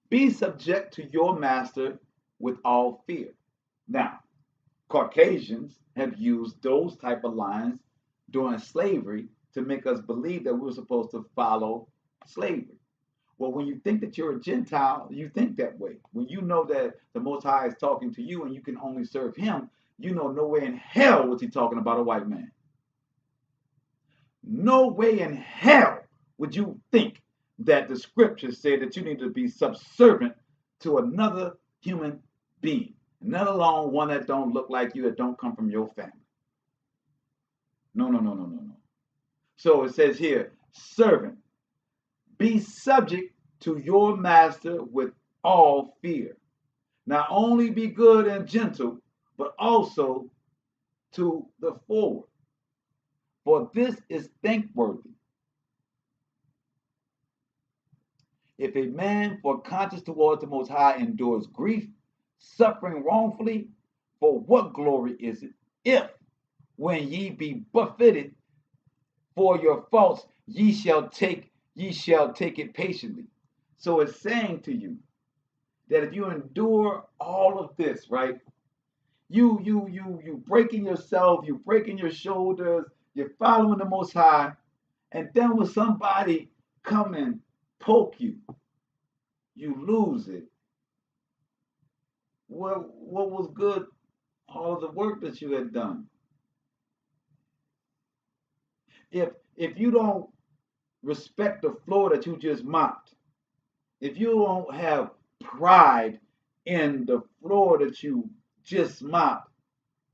be subject to your master with all fear." Now, Caucasians have used those type of lines during slavery to make us believe that we're supposed to follow slavery. Well, when you think that you're a Gentile, you think that way. When you know that the Most High is talking to you and you can only serve him, you know no way in hell was he talking about a white man. No way in hell would you think that the scriptures say that you need to be subservient to another human being, let alone one that don't look like you, that don't come from your family. No, no, no, no, no, no. So it says here, "Servant, be subject to your master with all fear. Not only be good and gentle, but also to the forward. For this is thankworthy, if a man for conscience towards the Most High endures grief, suffering wrongfully. For what glory is it, if when ye be buffeted for your faults, ye shall take it patiently?" So it's saying to you that if you endure all of this, right? You breaking yourself, you breaking your shoulders, you're following the Most High, and then when somebody come and poke you, you lose it. What was good? All of the work that you had done. If you don't respect the floor that you just mopped, if you don't have pride in the floor that you just mopped,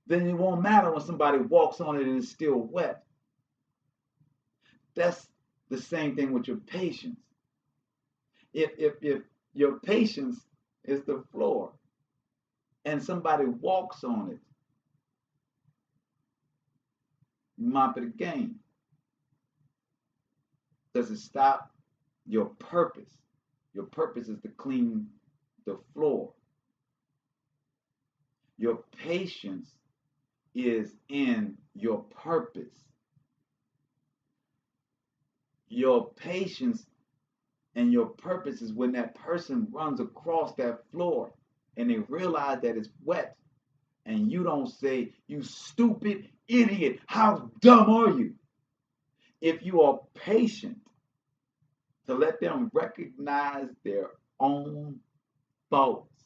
then it won't matter when somebody walks on it and it's still wet. That's the same thing with your patience. If your patience is the floor and somebody walks on it, you mop it again. Does it stop your purpose? Your purpose is to clean the floor. Your patience is in your purpose. Your patience and your purpose is when that person runs across that floor and they realize that it's wet, and you don't say, "You stupid idiot, how dumb are you?" If you are patient to let them recognize their own faults.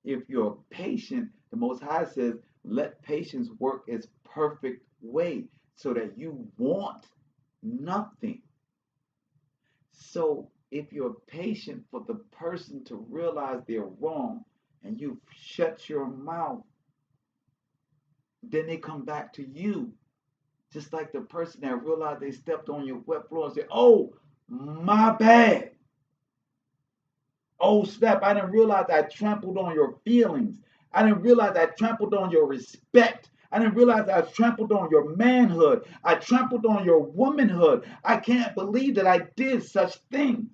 If you're patient, the Most High says, let patience work its perfect way, so that you want nothing. So if you're patient for the person to realize they're wrong and you shut your mouth, then they come back to you. Just like the person that realized they stepped on your wet floor and said, "Oh, my bad. Oh, snap, I didn't realize I trampled on your feelings. I didn't realize I trampled on your respect. I didn't realize I trampled on your manhood. I trampled on your womanhood. I can't believe that I did such things."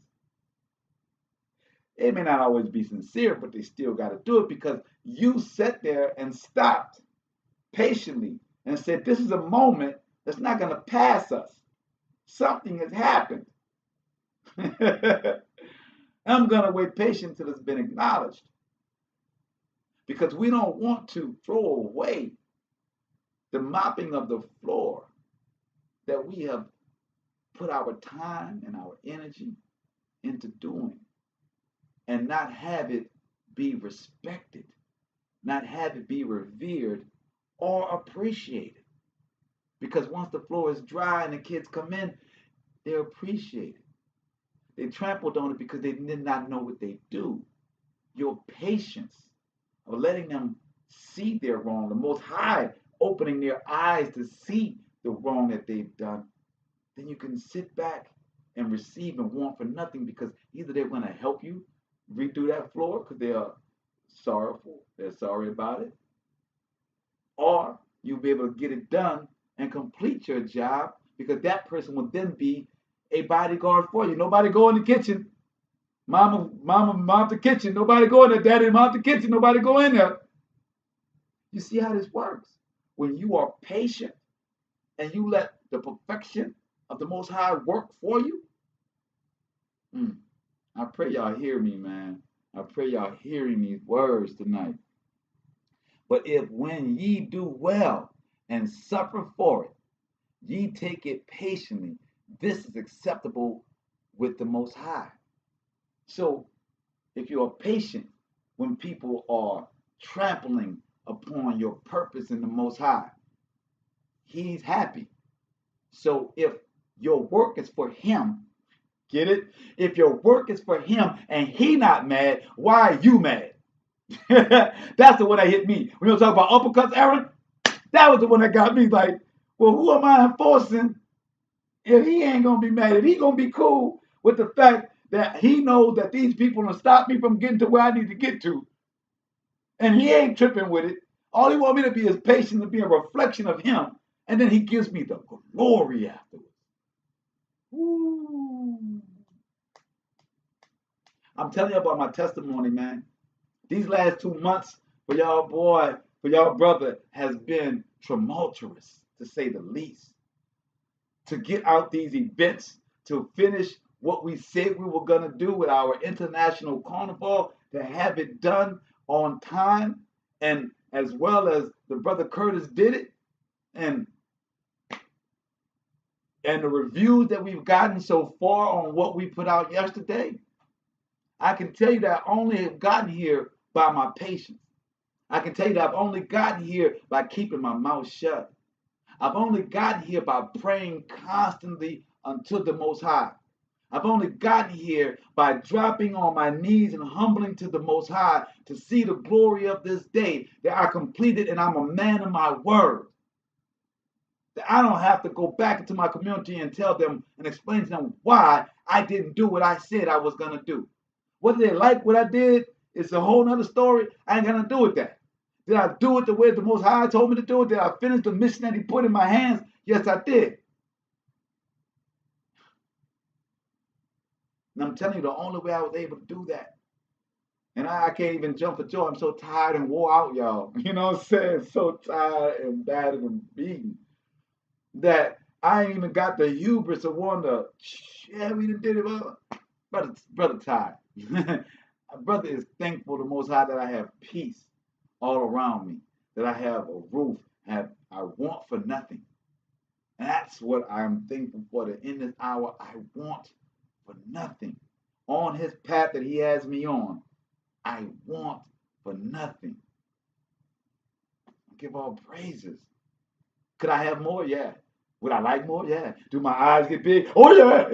It may not always be sincere, but they still got to do it because you sat there and stopped patiently and said, "This is a moment that's not going to pass us. Something has happened. I'm going to wait patient till it's been acknowledged." because we don't want to throw away the mopping of the floor that we have put our time and our energy into doing, and not have it be respected, not have it be revered or appreciated. Because once the floor is dry and the kids come in, they're appreciated. They trampled on it because they did not know what they do. Your patience of letting them see their wrong, the Most High opening their eyes to see the wrong that they've done, then you can sit back and receive and want for nothing, because either they're going to help you redo that floor because they are sorrowful, they're sorry about it, or you'll be able to get it done and complete your job, because that person will then be a bodyguard for you. Nobody go in the kitchen. Mama, mom the kitchen. Nobody go in there. Daddy, mom the kitchen. Nobody go in there. You see how this works? When you are patient and you let the perfection of the Most High work for you. I pray y'all hear me, man. I pray y'all hearing these words tonight. But if when ye do well and suffer for it, ye take it patiently, this is acceptable with the Most High. So if you are patient when people are trampling upon your purpose in the Most High, He's happy. So if your work is for Him, get it? If your work is for Him and He not mad, why are you mad? That's the one that hit me. When you talk about uppercuts, Aaron, that was the one that got me like, well, who am I enforcing if He ain't going to be mad? If He going to be cool with the fact that He knows that these people will stop me from getting to where I need to get to, and He ain't tripping with it. All He want me to be is patient, to be a reflection of Him, and then He gives me the glory afterwards. Woo. I'm telling you about my testimony, man. These last 2 months for y'all boy, for y'all brother, has been tumultuous, to say the least. To get out these events, to finish what we said we were going to do with our international carnival, to have it done on time, and as well as the brother Curtis did it, and the reviews that we've gotten so far on what we put out yesterday, I can tell you that I only have gotten here by my patience. I can tell you that I've only gotten here by keeping my mouth shut. I've only gotten here by praying constantly unto the Most High. I've only gotten here by dropping on my knees and humbling to the Most High to see the glory of this day that I completed, and I'm a man of my word. That I don't have to go back into my community and tell them and explain to them why I didn't do what I said I was going to do. Whether they like what I did, it's a whole nother story. I ain't going to do with that. Did I do it the way the Most High told me to do it? Did I finish the mission that He put in my hands? Yes, I did. And I'm telling you, the only way I was able to do that, and I can't even jump for joy. I'm so tired and wore out, y'all. You know what I'm saying? So tired and battered and beaten that I ain't even got the hubris of wanting to, yeah, we did it, brother tired. My brother is thankful to the Most High that I have peace all around me, that I have a roof, I want for nothing. And that's what I'm thankful for, that in this hour I want for nothing. On His path that He has me on, I want for nothing. I give all praises. Could I have more? Yeah. Would I like more? Yeah. Do my eyes get big? Oh, yeah.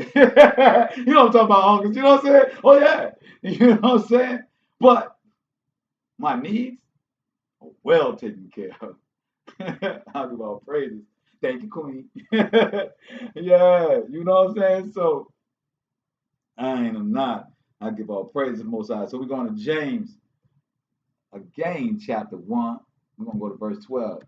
You know what I'm talking about, uncles. You know what I'm saying? Oh, yeah. You know what I'm saying? But my needs are well taken care of. I'll give all praises. Thank you, Queen. Yeah. You know what I'm saying? So, I am not. I give all praises Most High. So, we're going to James, again, chapter 1. We're going to go to verse 12.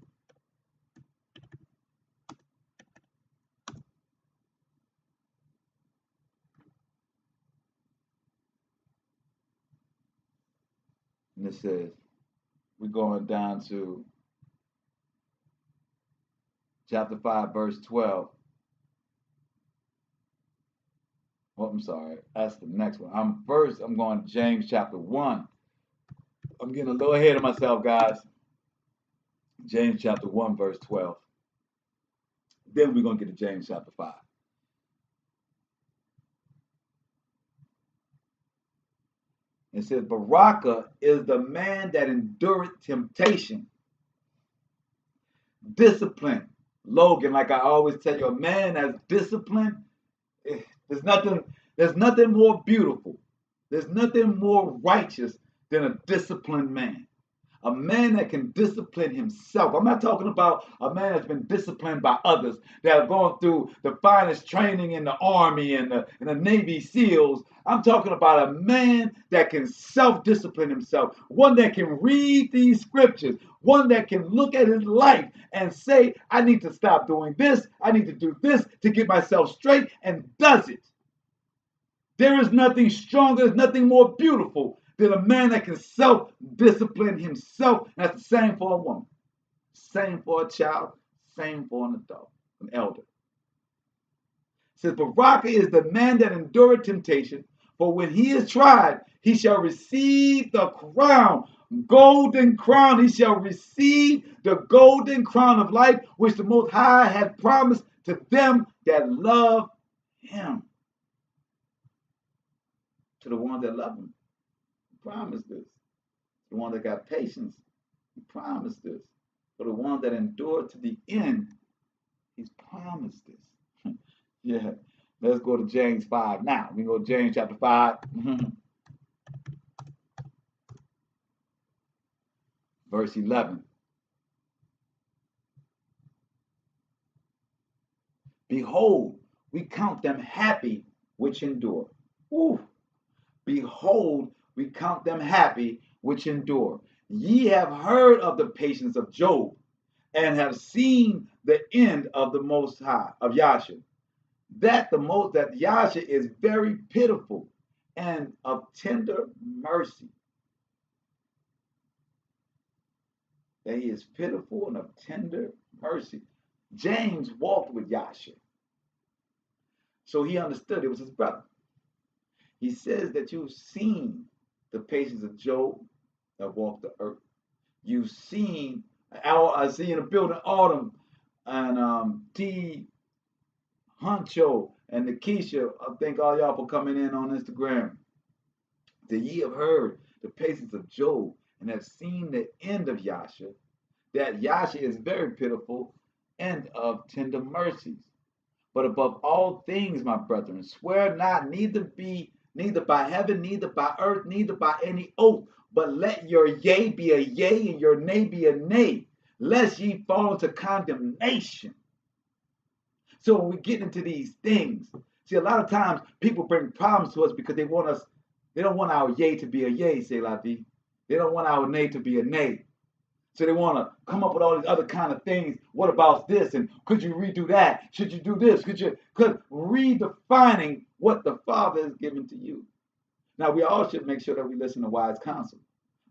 And it says, we're going down to chapter 5, verse 12. Oh, I'm sorry. That's the next one. I'm going to James chapter 1, I'm getting a little ahead of myself, guys. James chapter 1, verse 12. Then we're going to get to James chapter 5. It says, Baraka is the man that endureth temptation. Discipline. Logan, like I always tell you, a man that's disciplined, there's nothing more beautiful. There's nothing more righteous than a disciplined man. A man that can discipline himself. I'm not talking about a man that's been disciplined by others, that have gone through the finest training in the Army and the Navy SEALs. I'm talking about a man that can self-discipline himself. One that can read these scriptures. One that can look at his life and say, I need to stop doing this. I need to do this to get myself straight, and does it. There is nothing stronger, there's nothing more beautiful than a man that can self-discipline himself. And that's the same for a woman, same for a child, same for an adult, an elder. It says, Baraka is the man that endureth temptation, for when he is tried, he shall receive the crown, golden crown. He shall receive the golden crown of life, which the Most High hath promised to them that love him. To the ones that love him, he promised this. The one that got patience, he promised this. For the ones that endure to the end, he's promised this. Yeah, let's go to James 5 now. We go to James chapter 5. Verse 11. Behold, we count them happy which endure. Woo. Behold, we count them happy which endure. Ye have heard of the patience of Job, and have seen the end of the Most High, of Yahshua. That Yahshua is very pitiful and of tender mercy. That he is pitiful and of tender mercy. James walked with Yahshua, so he understood it was his brother. He says that you've seen the patience of Job that walked the earth. You've seen, I see in the building Autumn and T. Huncho and Nikisha. I thank all y'all for coming in on Instagram. That ye have heard the patience of Job and have seen the end of Yahshua. That Yahshua is very pitiful and of tender mercies. But above all things, my brethren, swear not, neither by heaven, neither by earth, neither by any oath, but let your yea be a yea and your nay be a nay, lest ye fall into condemnation. So when we get into these things, see, a lot of times people bring problems to us because they don't want our yea to be a yea, say la vie. They don't want our nay to be a nay. So they want to come up with all these other kind of things. What about this? And could you redo that? Should you do this? Could redefining what the Father has given to you. Now, we all should make sure that we listen to wise counsel.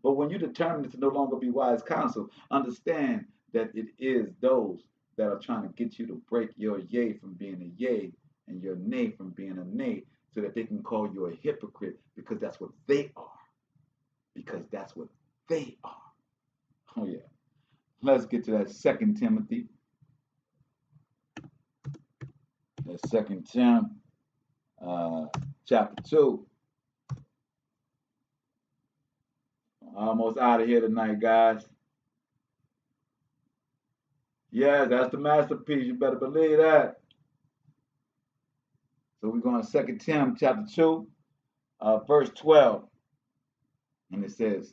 But when you determine to no longer be wise counsel, understand that it is those that are trying to get you to break your yea from being a yea and your nay from being a nay, so that they can call you a hypocrite, because that's what they are. Because that's what they are. Oh, yeah. Let's get to that 2 Timothy. That 2 Tim, chapter 2. Almost out of here tonight, guys. Yeah, that's the masterpiece. You better believe that. So we're going to 2 Tim, chapter 2, verse 12. And it says,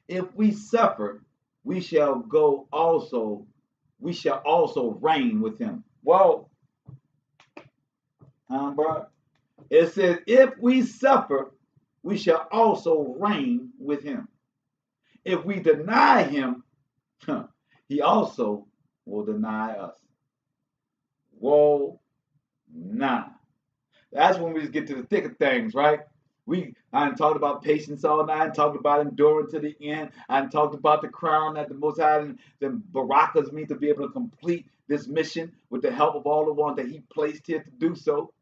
if we suffer, we shall also reign with him. Whoa. Bro? It says, if we suffer, we shall also reign with him. If we deny him, he also will deny us. Whoa, nah. That's when we just get to the thick of things, right? I talked about patience all night. I talked about enduring to the end. I talked about the crown that the Most High and the Barakas me to be able to complete this mission with the help of all the ones that he placed here to do so.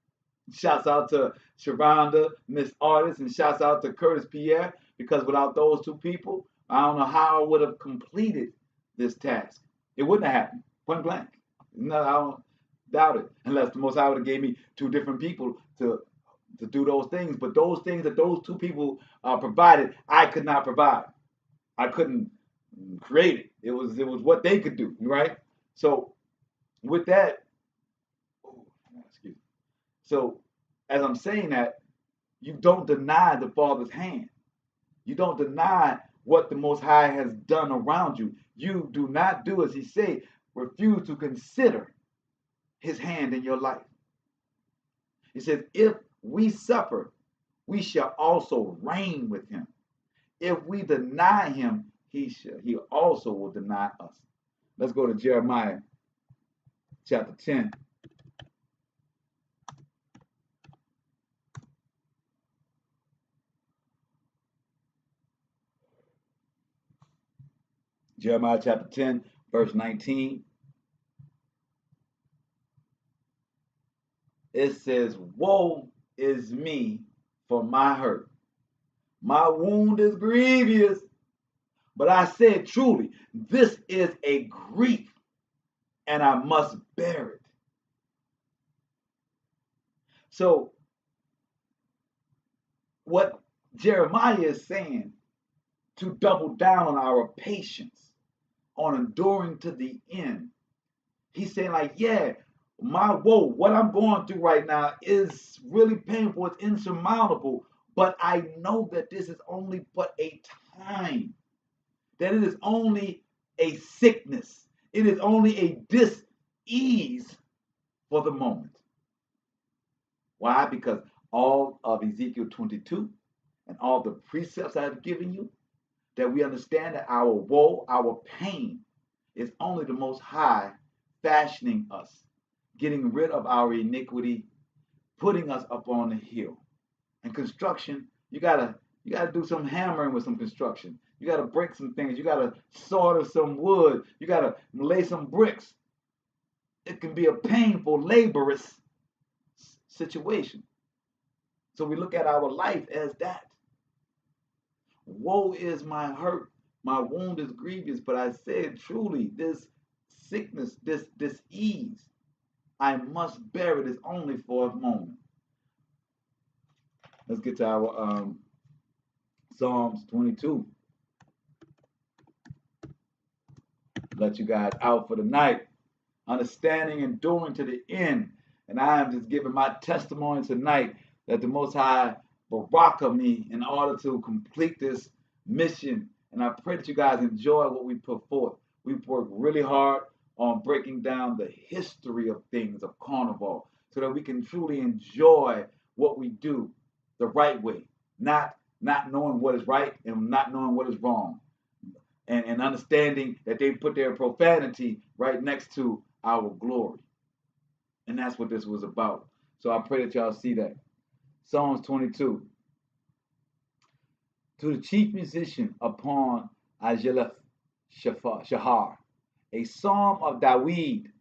Shouts out to Sharonda, Miss Artist, and shouts out to Curtis Pierre because without those two people, I don't know how I would have completed this task. It wouldn't have happened, point blank. No, I don't doubt it, unless the Most High would have gave me two different people to do those things. But those things that those two people provided, I could not provide. I couldn't create it. It was what they could do, right? So with that, excuse me. So as I'm saying that, you don't deny the Father's hand. You don't deny what the Most High has done around you. You do not do as He said. Refuse to consider His hand in your life. He says, if we suffer, we shall also reign with Him. If we deny Him, He also will deny us. Let's go to Jeremiah chapter 10. Jeremiah chapter 10, verse 19. It says, woe is me for my hurt. My wound is grievous. But I said, truly, this is a grief, and I must bear it. So, what Jeremiah is saying, to double down on our patience, on enduring to the end. He's saying, like, yeah, my woe, what I'm going through right now is really painful, it's insurmountable, but I know that this is only but a time, that it is only a sickness, it is only a dis-ease for the moment. Why? Because all of Ezekiel 22 and all the precepts I have given you, that we understand that our woe, our pain, is only the Most High fashioning us, getting rid of our iniquity, putting us up on the hill. And construction, you gotta do some hammering with some construction. You gotta break some things. You gotta solder some wood. You gotta lay some bricks. It can be a painful, laborious situation. So we look at our life as that. Woe is my hurt, my wound is grievous, but I said truly, this sickness, this ease, I must bear it is only for a moment. Let's get to our Psalms 22. Let you guys out for the night. Understanding, enduring to the end. And I am just giving my testimony tonight that the Most High Baraka me in order to complete this mission. And I pray that you guys enjoy what we put forth. We've worked really hard on breaking down the history of things, of carnival, so that we can truly enjoy what we do the right way, not knowing what is right and not knowing what is wrong, and understanding that they put their profanity right next to our glory. And that's what this was about. So I pray that y'all see that. Psalms 22. To the chief musician upon Ajeleth Shahar, a psalm of David.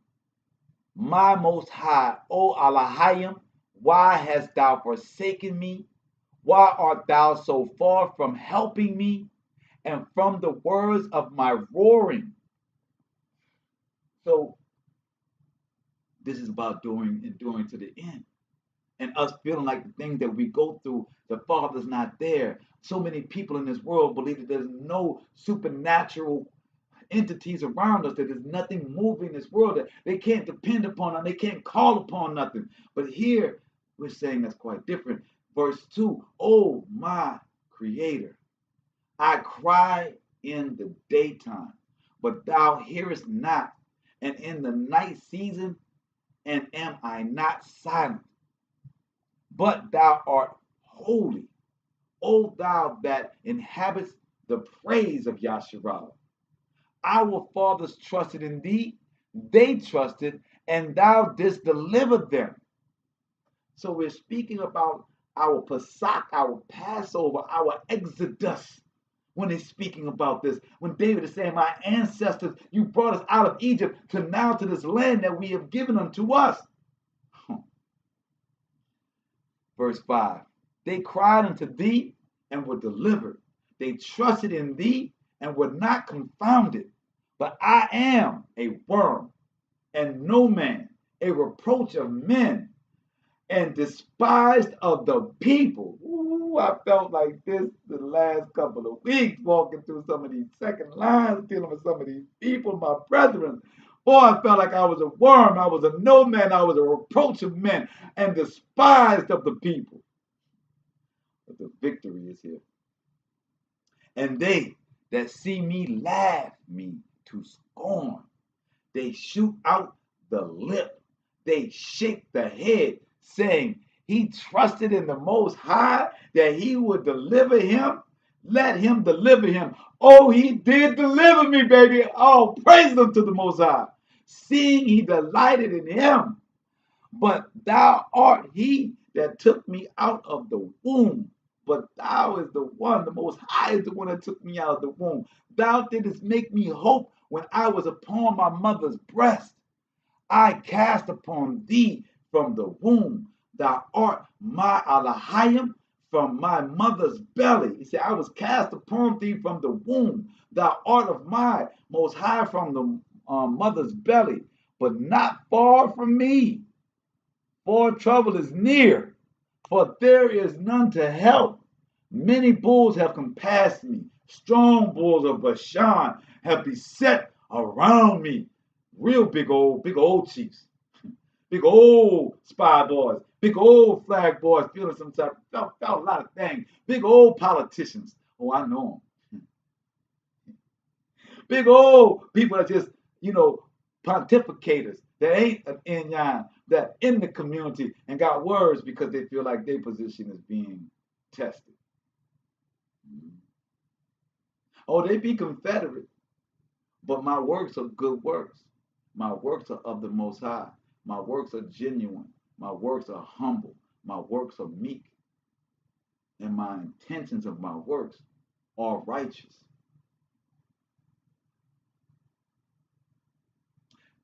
My Most High, O Elohim, why hast thou forsaken me? Why art thou so far from helping me and from the words of my roaring? So this is about enduring to the end. And us feeling like the things that we go through, the Father's not there. So many people in this world believe that there's no supernatural entities around us, that there's nothing moving in this world, that they can't depend upon, and they can't call upon nothing. But here, we're saying that's quite different. Verse 2, oh, my Creator, I cry in the daytime, but thou hearest not, and in the night season, and am I not silent? But thou art holy, O thou that inhabits the praise of Yahshua. Our fathers trusted in thee, they trusted, and thou didst deliver them. So we're speaking about our Pesach, our Passover, our Exodus. When he's speaking about this, when David is saying, my ancestors, you brought us out of Egypt to now to this land that we have given unto us. Verse 5, they cried unto thee and were delivered. They trusted in thee and were not confounded. But I am a worm and no man, a reproach of men, and despised of the people. Ooh, I felt like this the last couple of weeks, walking through some of these second lines, dealing with some of these people, my brethren. Boy, I felt like I was a worm, I was a no man, I was a reproach of men, and despised of the people. But the victory is here. And they that see me laugh me to scorn. They shoot out the lip. They shake the head, saying, he trusted in the Most High that he would deliver him. Let him deliver him. Oh, he did deliver me, baby. Oh, praise him to the Most High. Seeing he delighted in him. But thou art he that took me out of the womb. But thou is the one, the Most High is the one that took me out of the womb. Thou didst make me hope when I was upon my mother's breast. I cast upon thee from the womb. Thou art my Elohim from my mother's belly. He said, I was cast upon thee from the womb. Thou art of my Most High from the mother's belly, but not far from me. For trouble is near, for there is none to help. Many bulls have compassed me. Strong bulls of Bashan have beset around me. Real big old chiefs. Big old spy boys. Big old flag boys feeling some type. Felt a lot of things. Big old politicians. Oh, I know them. Big old people that just, pontificators that ain't an inyan, that in the community and got words because they feel like their position is being tested. Oh, they be Confederate, but my works are good works. My works are of the Most High. My works are genuine. My works are humble. My works are meek. And my intentions of my works are righteous.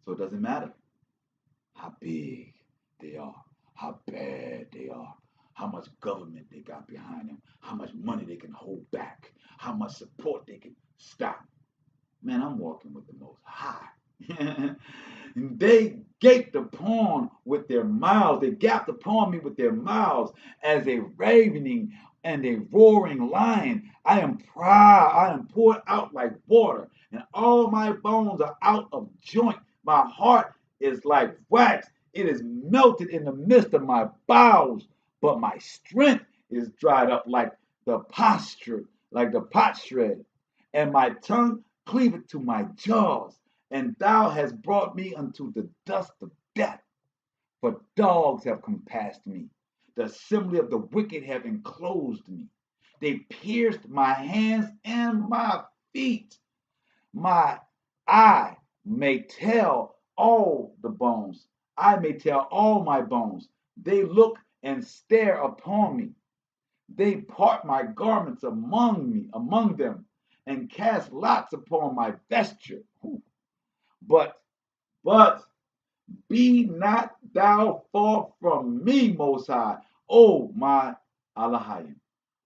So it doesn't matter how big they are, how bad they are, how much government they got behind them, how much money they can hold back, how much support they can stop. Man, I'm walking with the Most High. And they gaped upon with their mouths. They gaped upon me with their mouths as a ravening and a roaring lion. I am proud. I am poured out like water, and all my bones are out of joint. My heart is like wax. It is melted in the midst of my bowels, but my strength is dried up like the potsherd, and my tongue cleaveth to my jaws. And thou hast brought me unto the dust of death, for dogs have compassed me. The assembly of the wicked have enclosed me. They pierced my hands and my feet. My eye may tell all the bones. I may tell all my bones. They look and stare upon me. They part my garments among them, and cast lots upon my vesture. But be not thou far from me, Most High, O my Elohim.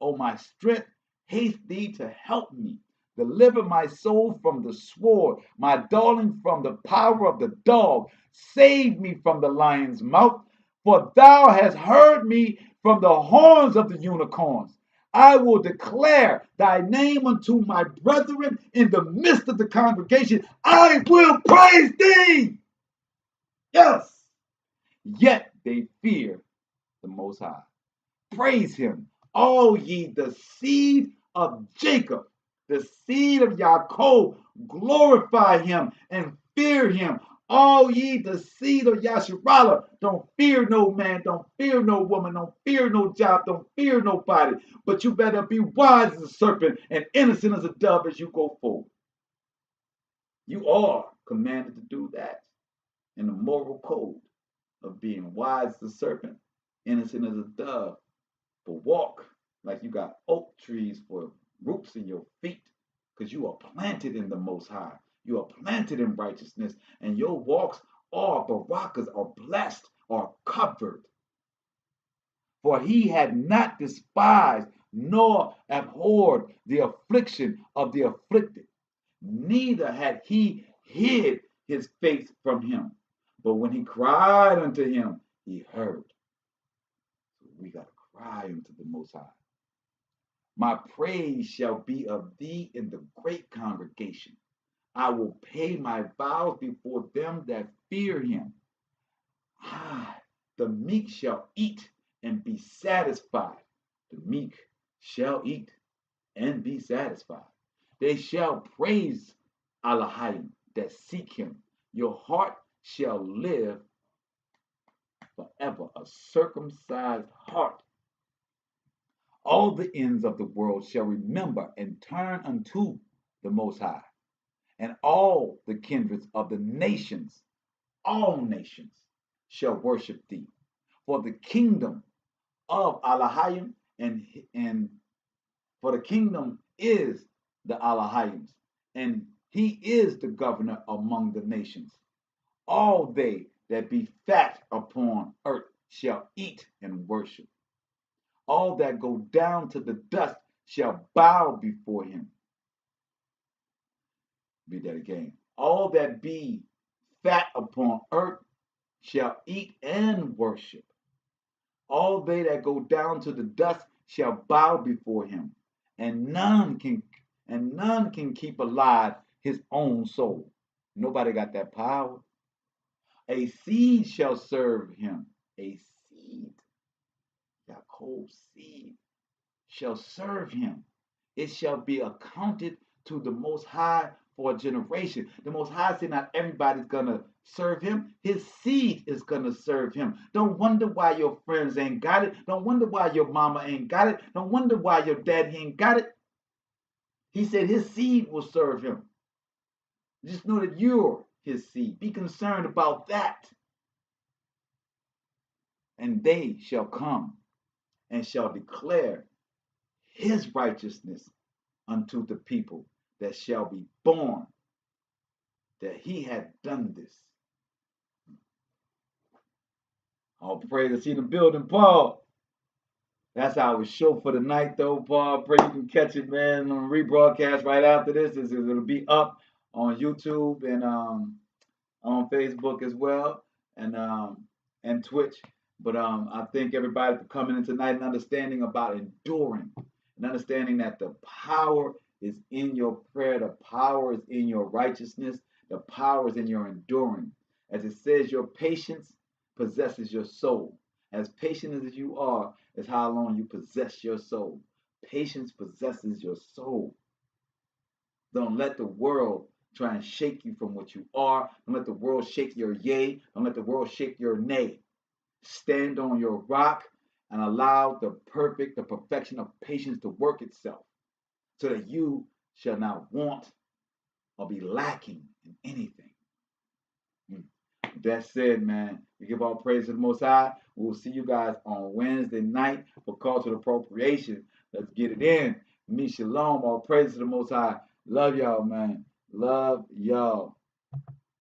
O my strength, haste thee to help me. Deliver my soul from the sword, my darling from the power of the dog. Save me from the lion's mouth, for thou hast heard me from the horns of the unicorns. I will declare thy name unto my brethren in the midst of the congregation. I will praise thee. Yes. Yet they fear the Most High. Praise him, all ye the seed of Jacob, the seed of Yaakov. Glorify him and fear him. All ye the seed of Yahshua. Don't fear no man, don't fear no woman, don't fear no job, don't fear nobody. But you better be wise as a serpent and innocent as a dove as you go forward. You are commanded to do that in the moral code of being wise as a serpent, innocent as a dove, but walk like you got oak trees for roots in your feet, because you are planted in the Most High. You are planted in righteousness, and your walks are barakas, are blessed, are covered. For he had not despised nor abhorred the affliction of the afflicted, neither had he hid his face from him. But when he cried unto him, he heard. So we got to cry unto the Most High. My praise shall be of thee in the great congregation. I will pay my vows before them that fear him. The meek shall eat and be satisfied. The meek shall eat and be satisfied. They shall praise Elohim that seek him. Your heart shall live forever, a circumcised heart. All the ends of the world shall remember and turn unto the Most High, and all the kindreds of the nations, all nations, shall worship thee. For the kingdom of Elohim and for the kingdom is the Elohim's, and he is the governor among the nations. All they that be fat upon earth shall eat and worship. All that go down to the dust shall bow before him. Read that again. All that be fat upon earth shall eat and worship. All they that go down to the dust shall bow before him, and none can keep alive his own soul. Nobody got that power. A seed shall serve him. A seed, Yaakov's seed, shall serve him. It shall be accounted to the Most High for a generation. The Most High said not everybody's going to serve him. His seed is going to serve him. Don't wonder why your friends ain't got it. Don't wonder why your mama ain't got it. Don't wonder why your daddy ain't got it. He said his seed will serve him. Just know that you're his seed. Be concerned about that. And they shall come and shall declare his righteousness unto the people that shall be born, that he had done this. All praise to see the building, Paul. That's our show for the night, though, Paul. Pray you can catch it, man, on rebroadcast right after this. It'll be up on YouTube and on Facebook as well, and Twitch. But I thank everybody for coming in tonight and understanding about enduring and understanding that the power is in your prayer, the power is in your righteousness, the power is in your enduring. As it says, your patience possesses your soul. As patient as you are, is how long you possess your soul. Patience possesses your soul. Don't let the world try and shake you from what you are. Don't let the world shake your yay. Don't let the world shake your nay. Stand on your rock and allow the perfection of patience to work itself so that you shall not want or be lacking in anything. That said, man, we give all praise to the Most High. We'll see you guys on Wednesday night for cultural appropriation. Let's get it in. Me shalom. All praise to the Most High. Love y'all, man. Love y'all.